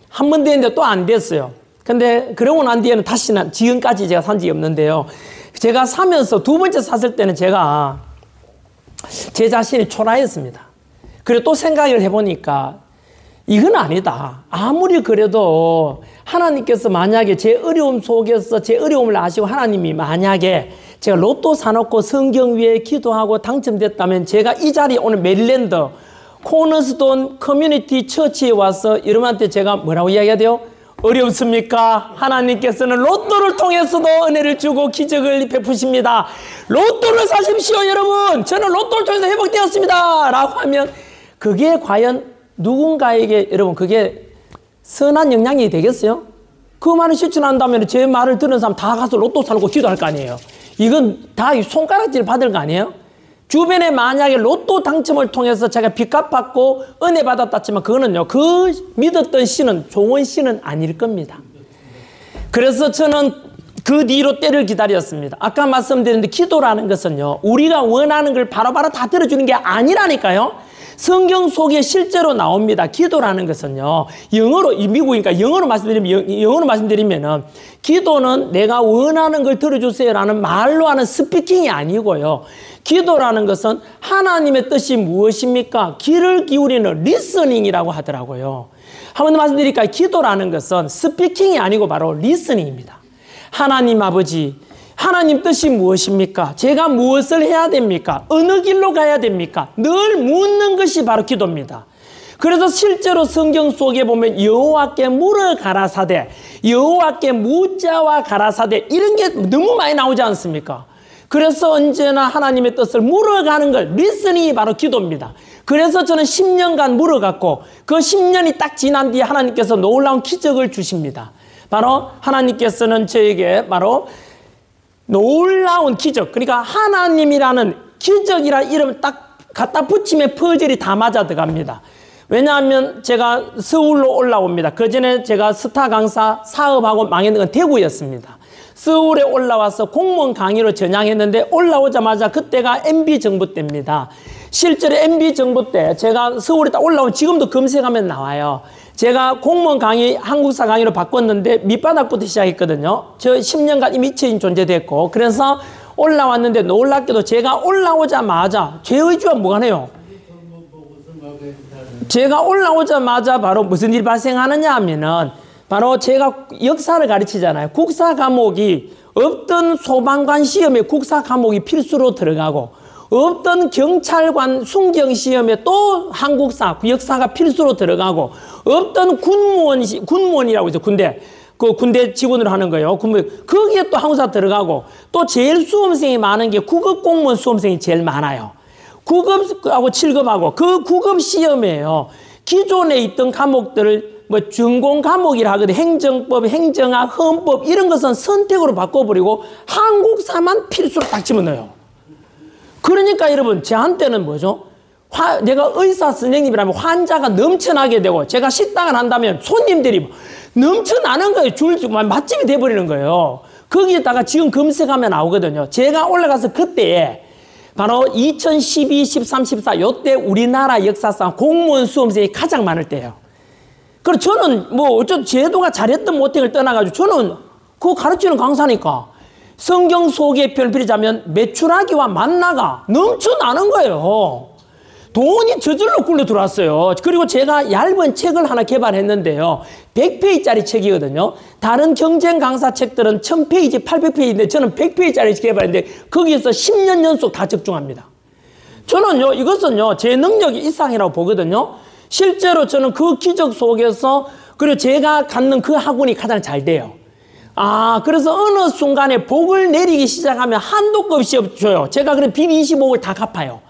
한 번 됐는데 또 안 됐어요. 근데 그러고 난 뒤에는 다시는 지금까지 제가 산 적이 없는데요. 제가 사면서 2번째 샀을 때는 제가 제 자신이 초라했습니다. 그리고 또 생각을 해보니까 이건 아니다. 아무리 그래도 하나님께서 만약에 제 어려움 속에서 제 어려움을 아시고 하나님이 만약에 제가 로또 사놓고 성경 위에 기도하고 당첨됐다면 제가 이 자리에 오늘 메릴랜드 코너스톤 커뮤니티 처치에 와서 여러분한테 제가 뭐라고 이야기해야 돼요? 어렵습니까? 하나님께서는 로또를 통해서도 은혜를 주고 기적을 베푸십니다. 로또를 사십시오 여러분. 저는 로또를 통해서 회복되었습니다 라고 하면 그게 과연 누군가에게 여러분 그게 선한 영향이 되겠어요? 그 말을 실천한다면 제 말을 듣는 사람 다 가서 로또 사놓고 기도할 거 아니에요. 이건 다 손가락질 받을 거 아니에요? 주변에 만약에 로또 당첨을 통해서 제가 빚 갚았고 은혜 받았다 치면 그거는요 그 믿었던 신은 좋은 신은 아닐 겁니다. 그래서 저는 그 뒤로 때를 기다렸습니다. 아까 말씀드렸는데 기도라는 것은요 우리가 원하는 걸 바로바로 다 들어주는 게 아니라니까요. 성경 속에 실제로 나옵니다. 기도라는 것은요 영어로 미국이니까 영어로 말씀드리면은 기도는 내가 원하는 걸 들어주세요라는 말로 하는 스피킹이 아니고요. 기도라는 것은 하나님의 뜻이 무엇입니까? 귀를 기울이는 리스닝이라고 하더라고요. 한 번 더 말씀드릴까요? 기도라는 것은 스피킹이 아니고 바로 리스닝입니다. 하나님 아버지 하나님 뜻이 무엇입니까? 제가 무엇을 해야 됩니까? 어느 길로 가야 됩니까? 늘 묻는 것이 바로 기도입니다. 그래서 실제로 성경 속에 보면 여호와께 물어 가라사대, 여호와께 묻자와 가라사대 이런 게 너무 많이 나오지 않습니까? 그래서 언제나 하나님의 뜻을 물어가는 걸 리스닝이 바로 기도입니다. 그래서 저는 10년간 물어갔고 그 10년이 딱 지난 뒤에 하나님께서 놀라운 기적을 주십니다. 바로 하나님께서는 저에게 바로 놀라운 기적, 그러니까 하나님이라는 기적이라는 이름을 딱 갖다 붙이면 퍼즐이 다 맞아 들어갑니다. 왜냐하면 제가 서울로 올라옵니다. 그 전에 제가 스타 강사 사업하고 망했는 건 대구였습니다. 서울에 올라와서 공무원 강의로 전향했는데 올라오자마자 그때가 MB 정부 때입니다. 실제로 MB 정부 때 제가 서울에 딱 올라온 지금도 검색하면 나와요. 제가 공무원 강의, 한국사 강의로 바꿨는데 밑바닥부터 시작했거든요. 저 10년간 이미 처인 존재됐고 그래서 올라왔는데 놀랍게도 제가 올라오자마자 죄의주와 무관해요. 제가 올라오자마자 바로 무슨 일이 발생하느냐 하면은 바로 제가 역사를 가르치잖아요. 국사 과목이 없던 소방관 시험에 국사 과목이 필수로 들어가고 없던 경찰관 순경 시험에 또 한국사, 역사가 필수로 들어가고 없던 군무원이라고 있어요. 군대. 그 군대 직원으로 하는 거예요. 거기에 또 한국사 들어가고 또 제일 수험생이 많은 게 9급 공무원 수험생이 제일 많아요. 9급하고 7급하고 그 9급 시험에요. 기존에 있던 과목들을 뭐 준공 과목이라 하거든요. 행정법, 행정학, 헌법 이런 것은 선택으로 바꿔버리고 한국사만 필수로 딱 집어넣어요. 그러니까 여러분 저한테는 뭐죠? 내가 의사 선생님이라면 환자가 넘쳐나게 되고 제가 식당을 한다면 손님들이 넘쳐나는 거예요. 맛집이 돼버리는 거예요. 거기에다가 지금 검색하면 나오거든요. 제가 올라가서 그때에 바로 2012, 13, 14 요때 우리나라 역사상 공무원 수험생이 가장 많을 때예요. 그리고 저는 뭐 어쩌면 제도가 잘했던 못했을 떠나가지고 저는 그거 가르치는 강사니까 성경 소개 표현을 빌리자면 메추라기와 만나가 넘쳐나는 거예요. 돈이 저절로 굴러 들어왔어요. 그리고 제가 얇은 책을 하나 개발했는데요. 100페이지짜리 책이거든요. 다른 경쟁 강사 책들은 1000페이지, 800페이지인데 저는 100페이지짜리 개발했는데 거기에서 10년 연속 다 적중합니다. 저는요, 이것은요, 제 능력이 이상이라고 보거든요. 실제로 저는 그 기적 속에서 그리고 제가 갖는 그 학원이 가장 잘 돼요. 그래서 어느 순간에 복을 내리기 시작하면 한도 없이 줘요. 제가 그래 빚 25억을 다 갚아요.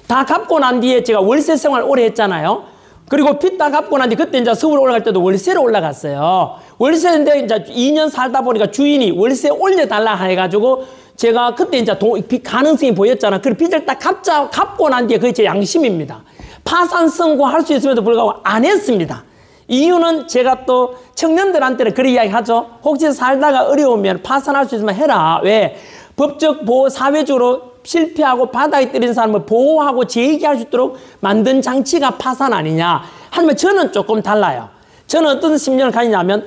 다 갚고 난 뒤에 제가 월세 생활 오래 했잖아요. 그리고 빚 다 갚고 난 뒤에 그때 이제 서울 올라갈 때도 월세로 올라갔어요. 월세인데 이제 2년 살다 보니까 주인이 월세 올려달라 해가지고 제가 그때 이제 빚 가능성이 보였잖아. 그 빚을 딱 갚고 난 뒤에 그게 제 양심입니다. 파산 선고할 수 있음에도 불구하고 안 했습니다. 이유는 제가 또 청년들한테는 그런 이야기 하죠. 혹시 살다가 어려우면 파산할 수 있으면 해라. 왜? 법적 보호, 사회적으로 실패하고 바닥에 떨어진 사람을 보호하고 재기할 수 있도록 만든 장치가 파산 아니냐. 하지만 저는 조금 달라요. 저는 어떤 심리를 가지냐면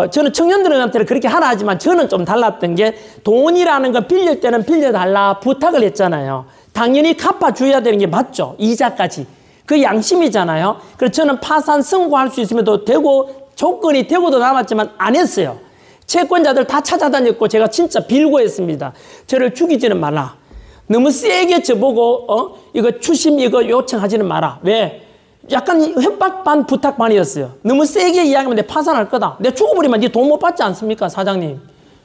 저는 청년들한테는 그렇게 하라 하지만 저는 좀 달랐던 게 돈이라는 건 빌릴 때는 빌려달라 부탁을 했잖아요. 당연히 갚아줘야 되는 게 맞죠. 이자까지. 그 양심이잖아요. 그래서 저는 파산 선고할 수 있음에도 되고 조건이 되고도 남았지만 안 했어요. 채권자들 다 찾아다녔고 제가 진짜 빌고 했습니다. 저를 죽이지는 말라. 너무 세게 저보고 이거 추심 이거 요청하지는 마라. 왜? 약간 협박 반 부탁 반이었어요. 너무 세게 이야기하면 내 파산할 거다. 내가 죽어버리면 네 돈 못 받지 않습니까 사장님?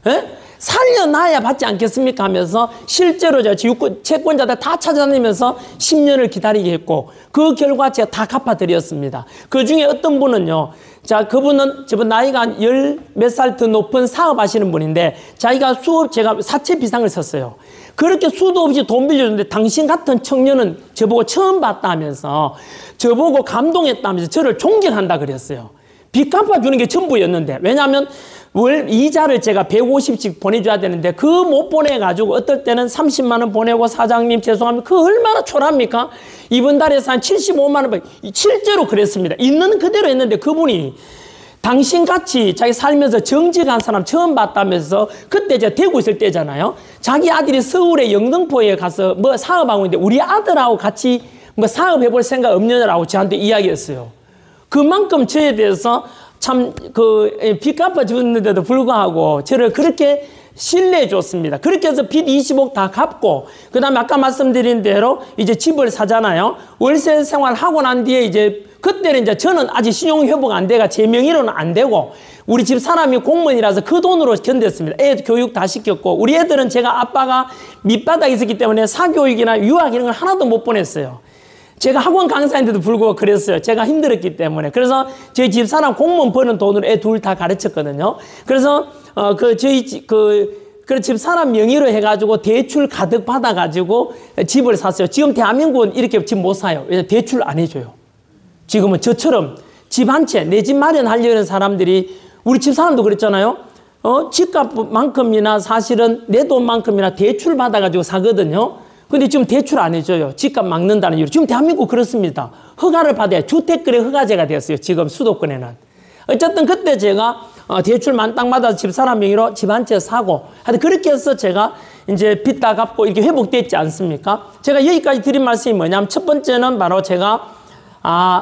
에? 살려놔야 받지 않겠습니까 하면서 실제로 제가 채권자들 다 찾아다니면서 10년을 기다리게 했고 그 결과 제가 다 갚아드렸습니다. 그 중에 어떤 분은요. 자, 그분은 저번 나이가 한 10 몇 살 더 높은 사업하시는 분인데 자기가 제가 사채 비상을 섰어요. 그렇게 수도 없이 돈 빌려줬는데 당신 같은 청년은 저보고 처음 봤다 하면서 저보고 감동했다면서 저를 존경한다 그랬어요. 빚 갚아주는 게 전부였는데 왜냐하면 월 이자를 제가 150씩 보내줘야 되는데 그 못 보내가지고 어떨 때는 30만 원 보내고 사장님 죄송합니다. 그 얼마나 초라합니까? 이번 달에서 한 75만 원 실제로 그랬습니다. 있는 그대로 했는데 그분이 당신같이 자기 살면서 정직한 사람 처음 봤다면서 그때 제가 대구 있을 때잖아요. 자기 아들이 서울의 영등포에 가서 뭐 사업하고 있는데 우리 아들하고 같이 뭐 사업해볼 생각 없느냐라고 저한테 이야기했어요. 그만큼 저에 대해서 참 빚 갚아주는데도 불구하고 저를 그렇게 신뢰해 줬습니다. 그렇게 해서 빚 20억 다 갚고 그 다음에 아까 말씀드린 대로 이제 집을 사잖아요. 월세 생활하고 난 뒤에 이제 그때는 이제 저는 아직 신용 회복 안 돼가 제 명의로는 안 되고 우리 집 사람이 공무원이라서 그 돈으로 견뎠습니다. 애 교육 다 시켰고 우리 애들은 제가 아빠가 밑바닥에 있었기 때문에 사교육이나 유학 이런 걸 하나도 못 보냈어요. 제가 학원 강사인데도 불구하고 그랬어요. 제가 힘들었기 때문에. 그래서 저희 집 사람 공무원 버는 돈으로 애 둘 다 가르쳤거든요. 그래서 저희 집 사람 명의로 해가지고 대출 가득 받아가지고 집을 샀어요. 지금 대한민국은 이렇게 집 못 사요. 왜냐면 대출 안 해줘요. 지금은 저처럼 집 한 채, 내 집 마련하려는 사람들이 우리 집 사람도 그랬잖아요. 집값만큼이나 사실은 내 돈만큼이나 대출 받아가지고 사거든요. 근데 지금 대출 안 해줘요. 집값 막는다는 이유로. 지금 대한민국 그렇습니다. 허가를 받아야 주택거래 허가제가 됐어요. 지금 수도권에는. 어쨌든 그때 제가 대출 만땅 받아서 집사람 명의로 집 한 채 사고 하여튼 그렇게 해서 제가 이제 빚 다 갚고 이렇게 회복됐지 않습니까? 제가 여기까지 드린 말씀이 뭐냐면 첫 번째는 바로 제가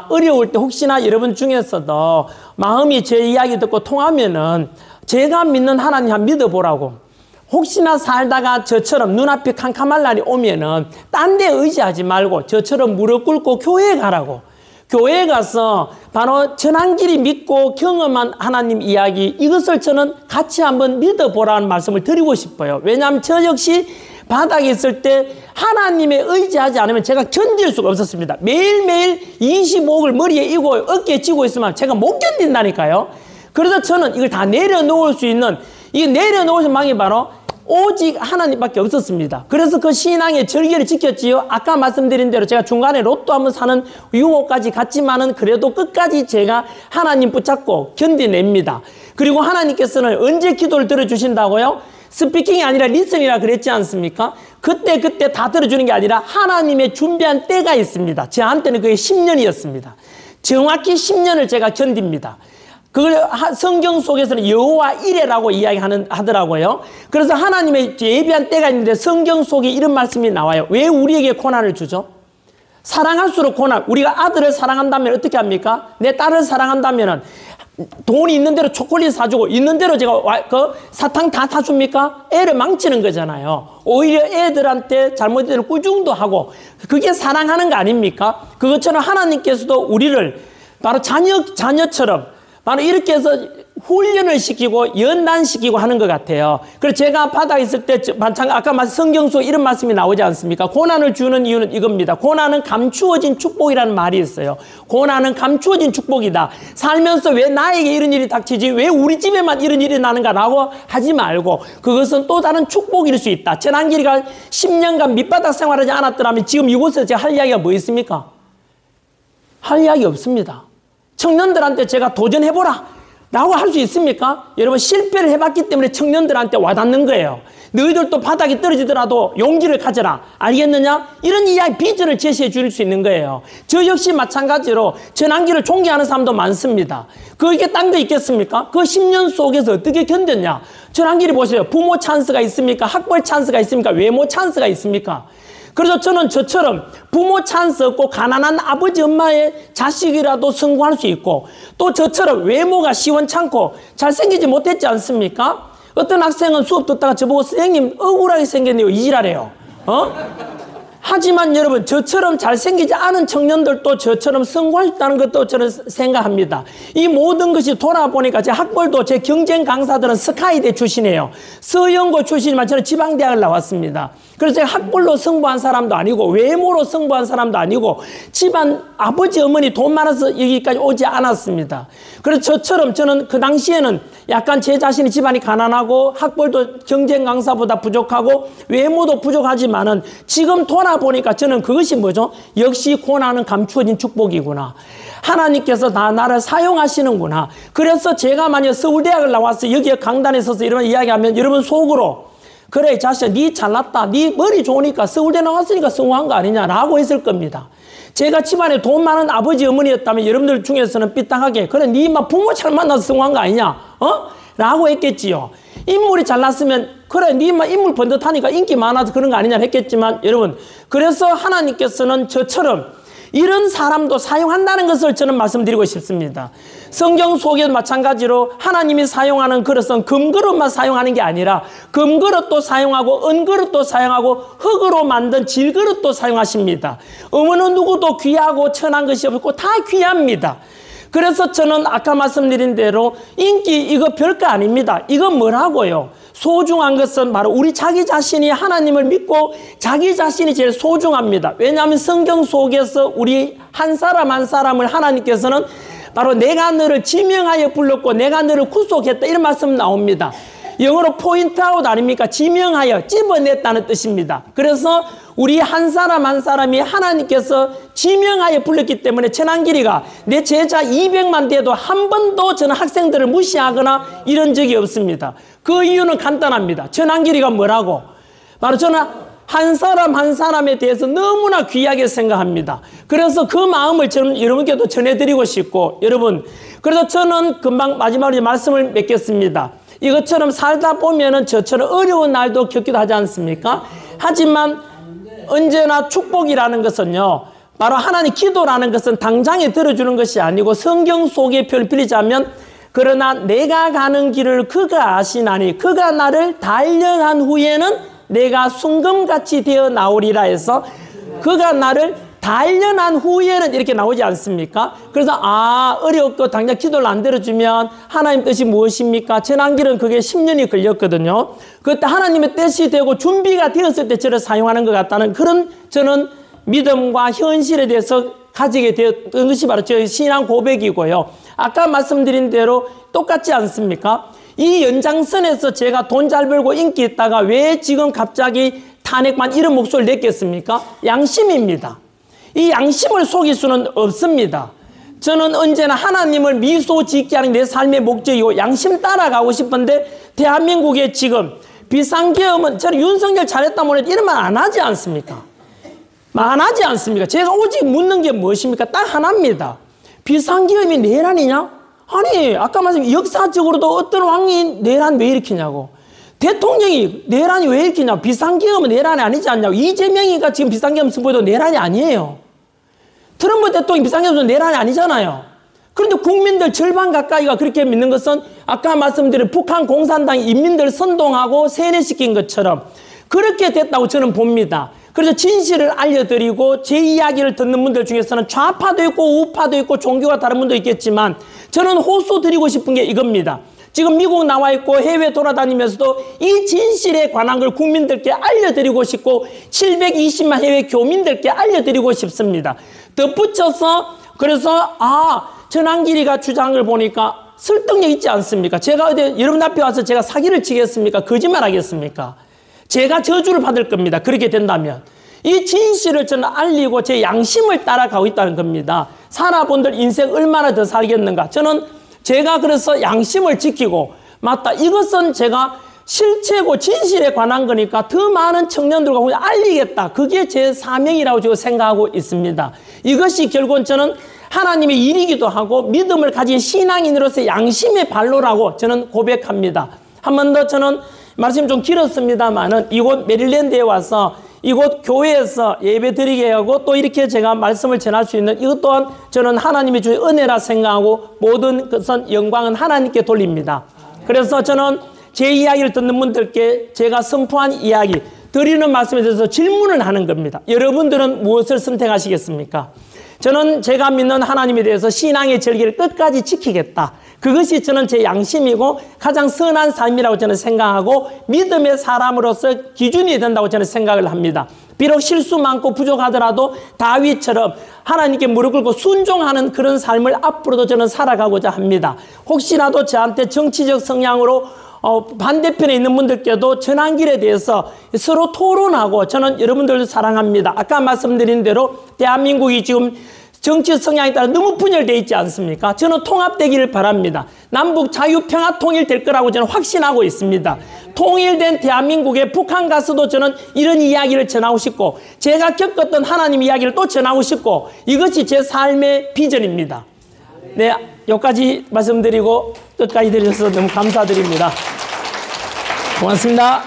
어려울 때 혹시나 여러분 중에서도 마음이 제 이야기 듣고 통하면은 제가 믿는 하나님 한번 믿어보라고. 혹시나 살다가 저처럼 눈앞에 캄캄할 날이 오면은 딴 데 의지하지 말고 저처럼 무릎 꿇고 교회에 가라고. 교회에 가서 바로 전한길이 믿고 경험한 하나님 이야기 이것을 저는 같이 한번 믿어보라는 말씀을 드리고 싶어요. 왜냐하면 저 역시 바닥에 있을 때 하나님에 의지하지 않으면 제가 견딜 수가 없었습니다. 매일매일 25억을 머리에 이고 어깨에 쥐고 있으면 제가 못 견딘다니까요. 그래서 저는 이걸 다 내려놓을 수 있는 이 내려놓을 방이 바로 오직 하나님밖에 없었습니다. 그래서 그 신앙의 절개를 지켰지요. 아까 말씀드린 대로 제가 중간에 로또 한번 사는 유혹까지 갔지만은 그래도 끝까지 제가 하나님 붙잡고 견뎌냅니다. 그리고 하나님께서는 언제 기도를 들어주신다고요? 스피킹이 아니라 리슨이라 그랬지 않습니까? 그때 다 들어주는 게 아니라 하나님의 준비한 때가 있습니다. 저한테는 그게 10년이었습니다. 정확히 10년을 제가 견딥니다. 그걸 성경 속에서는 여호와 이레라고 하더라고요. 그래서 하나님의 예비한 때가 있는데 성경 속에 이런 말씀이 나와요. 왜 우리에게 고난을 주죠? 사랑할수록 고난. 우리가 아들을 사랑한다면 어떻게 합니까? 내 딸을 사랑한다면은 돈이 있는 대로 초콜릿 사주고 있는 대로 제가 사탕 다 사줍니까? 애를 망치는 거잖아요. 오히려 애들한테 잘못된 꾸중도 하고 그게 사랑하는 거 아닙니까? 그것처럼 하나님께서도 우리를 바로 자녀처럼 바로 이렇게 해서 훈련을 시키고 연단시키고 하는 것 같아요. 그래서 제가 바닥에 있을 때 아까 성경 속에 이런 말씀이 나오지 않습니까? 고난을 주는 이유는 이겁니다. 고난은 감추어진 축복이라는 말이 있어요. 고난은 감추어진 축복이다. 살면서 왜 나에게 이런 일이 닥치지? 왜 우리 집에만 이런 일이 나는가라고 하지 말고 그것은 또 다른 축복일 수 있다. 전한길이가 10년간 밑바닥 생활하지 않았더라면 지금 이곳에서 제가 할 이야기가 뭐 있습니까? 할 이야기 없습니다. 청년들한테 제가 도전해보라 라고 할 수 있습니까? 여러분 실패를 해봤기 때문에 청년들한테 와닿는 거예요. 너희들도 바닥에 떨어지더라도 용기를 가져라. 알겠느냐? 이런 이야기 비전을 제시해 줄 수 있는 거예요. 저 역시 마찬가지로 전한길을 존경하는 사람도 많습니다. 그게 딴 거 있겠습니까? 그 10년 속에서 어떻게 견뎠냐? 전한길이 보세요. 부모 찬스가 있습니까? 학벌 찬스가 있습니까? 외모 찬스가 있습니까? 그래서 저는 저처럼 부모 찬스 없고 가난한 아버지 엄마의 자식이라도 성공할 수 있고 또 저처럼 외모가 시원찮고 잘생기지 못했지 않습니까? 어떤 학생은 수업 듣다가 저보고 선생님 억울하게 생겼네요. 이지랄해요. 하지만 여러분 저처럼 잘생기지 않은 청년들도 저처럼 성공할 수 있다는 것도 저는 생각합니다. 이 모든 것이 돌아보니까 제 학벌도 제 경쟁 강사들은 스카이대 출신이에요. 서영고 출신이지만 저는 지방대학을 나왔습니다. 그래서 제가 학벌로 승부한 사람도 아니고 외모로 승부한 사람도 아니고 집안 아버지 어머니 돈 많아서 여기까지 오지 않았습니다. 그래서 저처럼 저는 그 당시에는 약간 제 자신이 집안이 가난하고 학벌도 경쟁 강사보다 부족하고 외모도 부족하지만은 지금 돌아보니까 저는 그것이 뭐죠? 역시 고난은 감추어진 축복이구나. 하나님께서 다 나를 사용하시는구나. 그래서 제가 만약 서울대학을 나와서 여기에 강단에 서서 이런 이야기하면 여러분 속으로 그래 자식아 니 잘났다. 니 머리 좋으니까 서울대 나왔으니까 성공한 거 아니냐라고 했을 겁니다. 제가 집안에 돈 많은 아버지 어머니였다면 여러분들 중에서는 삐딱하게 그래 니 막 부모 잘 만나서 성공한 거 아니냐 라고 했겠지요. 인물이 잘났으면 그래 니 막 인물 번듯하니까 인기 많아서 그런 거 아니냐 했겠지만 여러분 그래서 하나님께서는 저처럼 이런 사람도 사용한다는 것을 저는 말씀드리고 싶습니다. 성경 속에도 마찬가지로 하나님이 사용하는 그릇은 금그릇만 사용하는 게 아니라 금그릇도 사용하고 은그릇도 사용하고 흙으로 만든 질그릇도 사용하십니다. 어느 누구도 귀하고 천한 것이 없고 다 귀합니다. 그래서 저는 아까 말씀드린 대로 인기 이거 별거 아닙니다. 이건 뭐라고요? 소중한 것은 바로 우리 자기 자신이 하나님을 믿고 자기 자신이 제일 소중합니다. 왜냐하면 성경 속에서 우리 한 사람 한 사람을 하나님께서는 바로 내가 너를 지명하여 불렀고 내가 너를 구속했다 이런 말씀 나옵니다. 영어로 포인트 아웃 아닙니까? 지명하여 집어냈다는 뜻입니다. 그래서 우리 한 사람 한 사람이 하나님께서 지명하여 불렀기 때문에 천안길이가 내 제자 200만 돼도 한 번도 저는 학생들을 무시하거나 이런 적이 없습니다. 그 이유는 간단합니다. 천안길이가 뭐라고? 바로 저는 한 사람 한 사람에 대해서 너무나 귀하게 생각합니다. 그래서 그 마음을 저는 여러분께도 전해드리고 싶고, 여러분, 그래서 저는 금방 마지막으로 말씀을 맺겠습니다. 이것처럼 살다 보면은 저처럼 어려운 날도 겪기도 하지 않습니까? 하지만 언제나 축복이라는 것은요, 바로 하나님 기도라는 것은 당장에 들어주는 것이 아니고 성경 속의 표현을 빌리자면, 그러나 내가 가는 길을 그가 아시나니 그가 나를 단련한 후에는 내가 순금같이 되어 나오리라 해서, 그가 나를 단련한 후에는 이렇게 나오지 않습니까? 그래서 어렵고 당장 기도를 안 들어주면 하나님 뜻이 무엇입니까? 천안길은 그게 10년이 걸렸거든요. 그때 하나님의 뜻이 되고 준비가 되었을 때 저를 사용하는 것 같다는 그런 저는 믿음과 현실에 대해서 가지게 되었던 것이 바로 저의 신앙 고백이고요. 아까 말씀드린 대로 똑같지 않습니까? 이 연장선에서 제가 돈 잘 벌고 인기 있다가 왜 지금 갑자기 탄핵만 이런 목소리를 냈겠습니까? 양심입니다. 이 양심을 속일 수는 없습니다. 저는 언제나 하나님을 미소 짓게 하는 내 삶의 목적이고 양심 따라가고 싶은데, 대한민국에 지금 비상계엄은 저는 윤석열 잘했다 뭐래 이런 말 안 하지 않습니까? 안 하지 않습니까? 제가 오직 묻는 게 무엇입니까? 딱 하나입니다. 비상계엄이 내란이냐? 아니, 아까 말씀 역사적으로도 어떤 왕이 내란 왜 일으키냐고. 대통령이 내란이 왜 일으키냐. 비상계엄은 내란이 아니지 않냐고. 이재명이가 지금 비상계엄 선포해도 내란이 아니에요. 트럼프 대통령이 비상계엄 선포도 내란이 아니잖아요. 그런데 국민들 절반 가까이가 그렇게 믿는 것은 아까 말씀드린 북한 공산당이 인민들 선동하고 세뇌시킨 것처럼 그렇게 됐다고 저는 봅니다. 그래서 진실을 알려드리고 제 이야기를 듣는 분들 중에서는 좌파도 있고 우파도 있고 종교가 다른 분도 있겠지만, 저는 호소 드리고 싶은 게 이겁니다. 지금 미국 나와 있고 해외 돌아다니면서도 이 진실에 관한 걸 국민들께 알려드리고 싶고 720만 해외 교민들께 알려드리고 싶습니다. 덧붙여서 그래서 천안길이가 주장을 보니까 설득력 있지 않습니까? 제가 어디 여러분 앞에 와서 제가 사기를 치겠습니까? 거짓말 하겠습니까? 제가 저주를 받을 겁니다. 그렇게 된다면. 이 진실을 저는 알리고 제 양심을 따라가고 있다는 겁니다. 살아본들 인생 얼마나 더 살겠는가. 저는 제가 그래서 양심을 지키고, 맞다, 이것은 제가 실체고 진실에 관한 거니까 더 많은 청년들과 알리겠다. 그게 제 사명이라고 저는 생각하고 있습니다. 이것이 결국은 저는 하나님의 일이기도 하고 믿음을 가진 신앙인으로서 양심의 발로라고 저는 고백합니다. 한 번 더 저는 말씀이 좀 길었습니다만은 이곳 메릴랜드에 와서 이곳 교회에서 예배 드리게 하고 또 이렇게 제가 말씀을 전할 수 있는 이것 또한 저는 하나님의 주의 은혜라 생각하고 모든 것은 영광은 하나님께 돌립니다. 그래서 저는 제 이야기를 듣는 분들께 제가 선포한 이야기, 드리는 말씀에 대해서 질문을 하는 겁니다. 여러분들은 무엇을 선택하시겠습니까? 저는 제가 믿는 하나님에 대해서 신앙의 절기를 끝까지 지키겠다. 그것이 저는 제 양심이고 가장 선한 삶이라고 저는 생각하고 믿음의 사람으로서 기준이 된다고 저는 생각을 합니다. 비록 실수 많고 부족하더라도 다윗처럼 하나님께 무릎 꿇고 순종하는 그런 삶을 앞으로도 저는 살아가고자 합니다. 혹시라도 저한테 정치적 성향으로 반대편에 있는 분들께도 천안길에 대해서 서로 토론하고, 저는 여러분들도 사랑합니다. 아까 말씀드린 대로 대한민국이 지금 정치 성향에 따라 너무 분열되어 있지 않습니까? 저는 통합되기를 바랍니다. 남북 자유평화 통일될 거라고 저는 확신하고 있습니다. 통일된 대한민국에 북한 가서도 저는 이런 이야기를 전하고 싶고, 제가 겪었던 하나님 이야기를 또 전하고 싶고, 이것이 제 삶의 비전입니다. 네, 여기까지 말씀드리고 끝까지 들으셔서 너무 감사드립니다. 고맙습니다.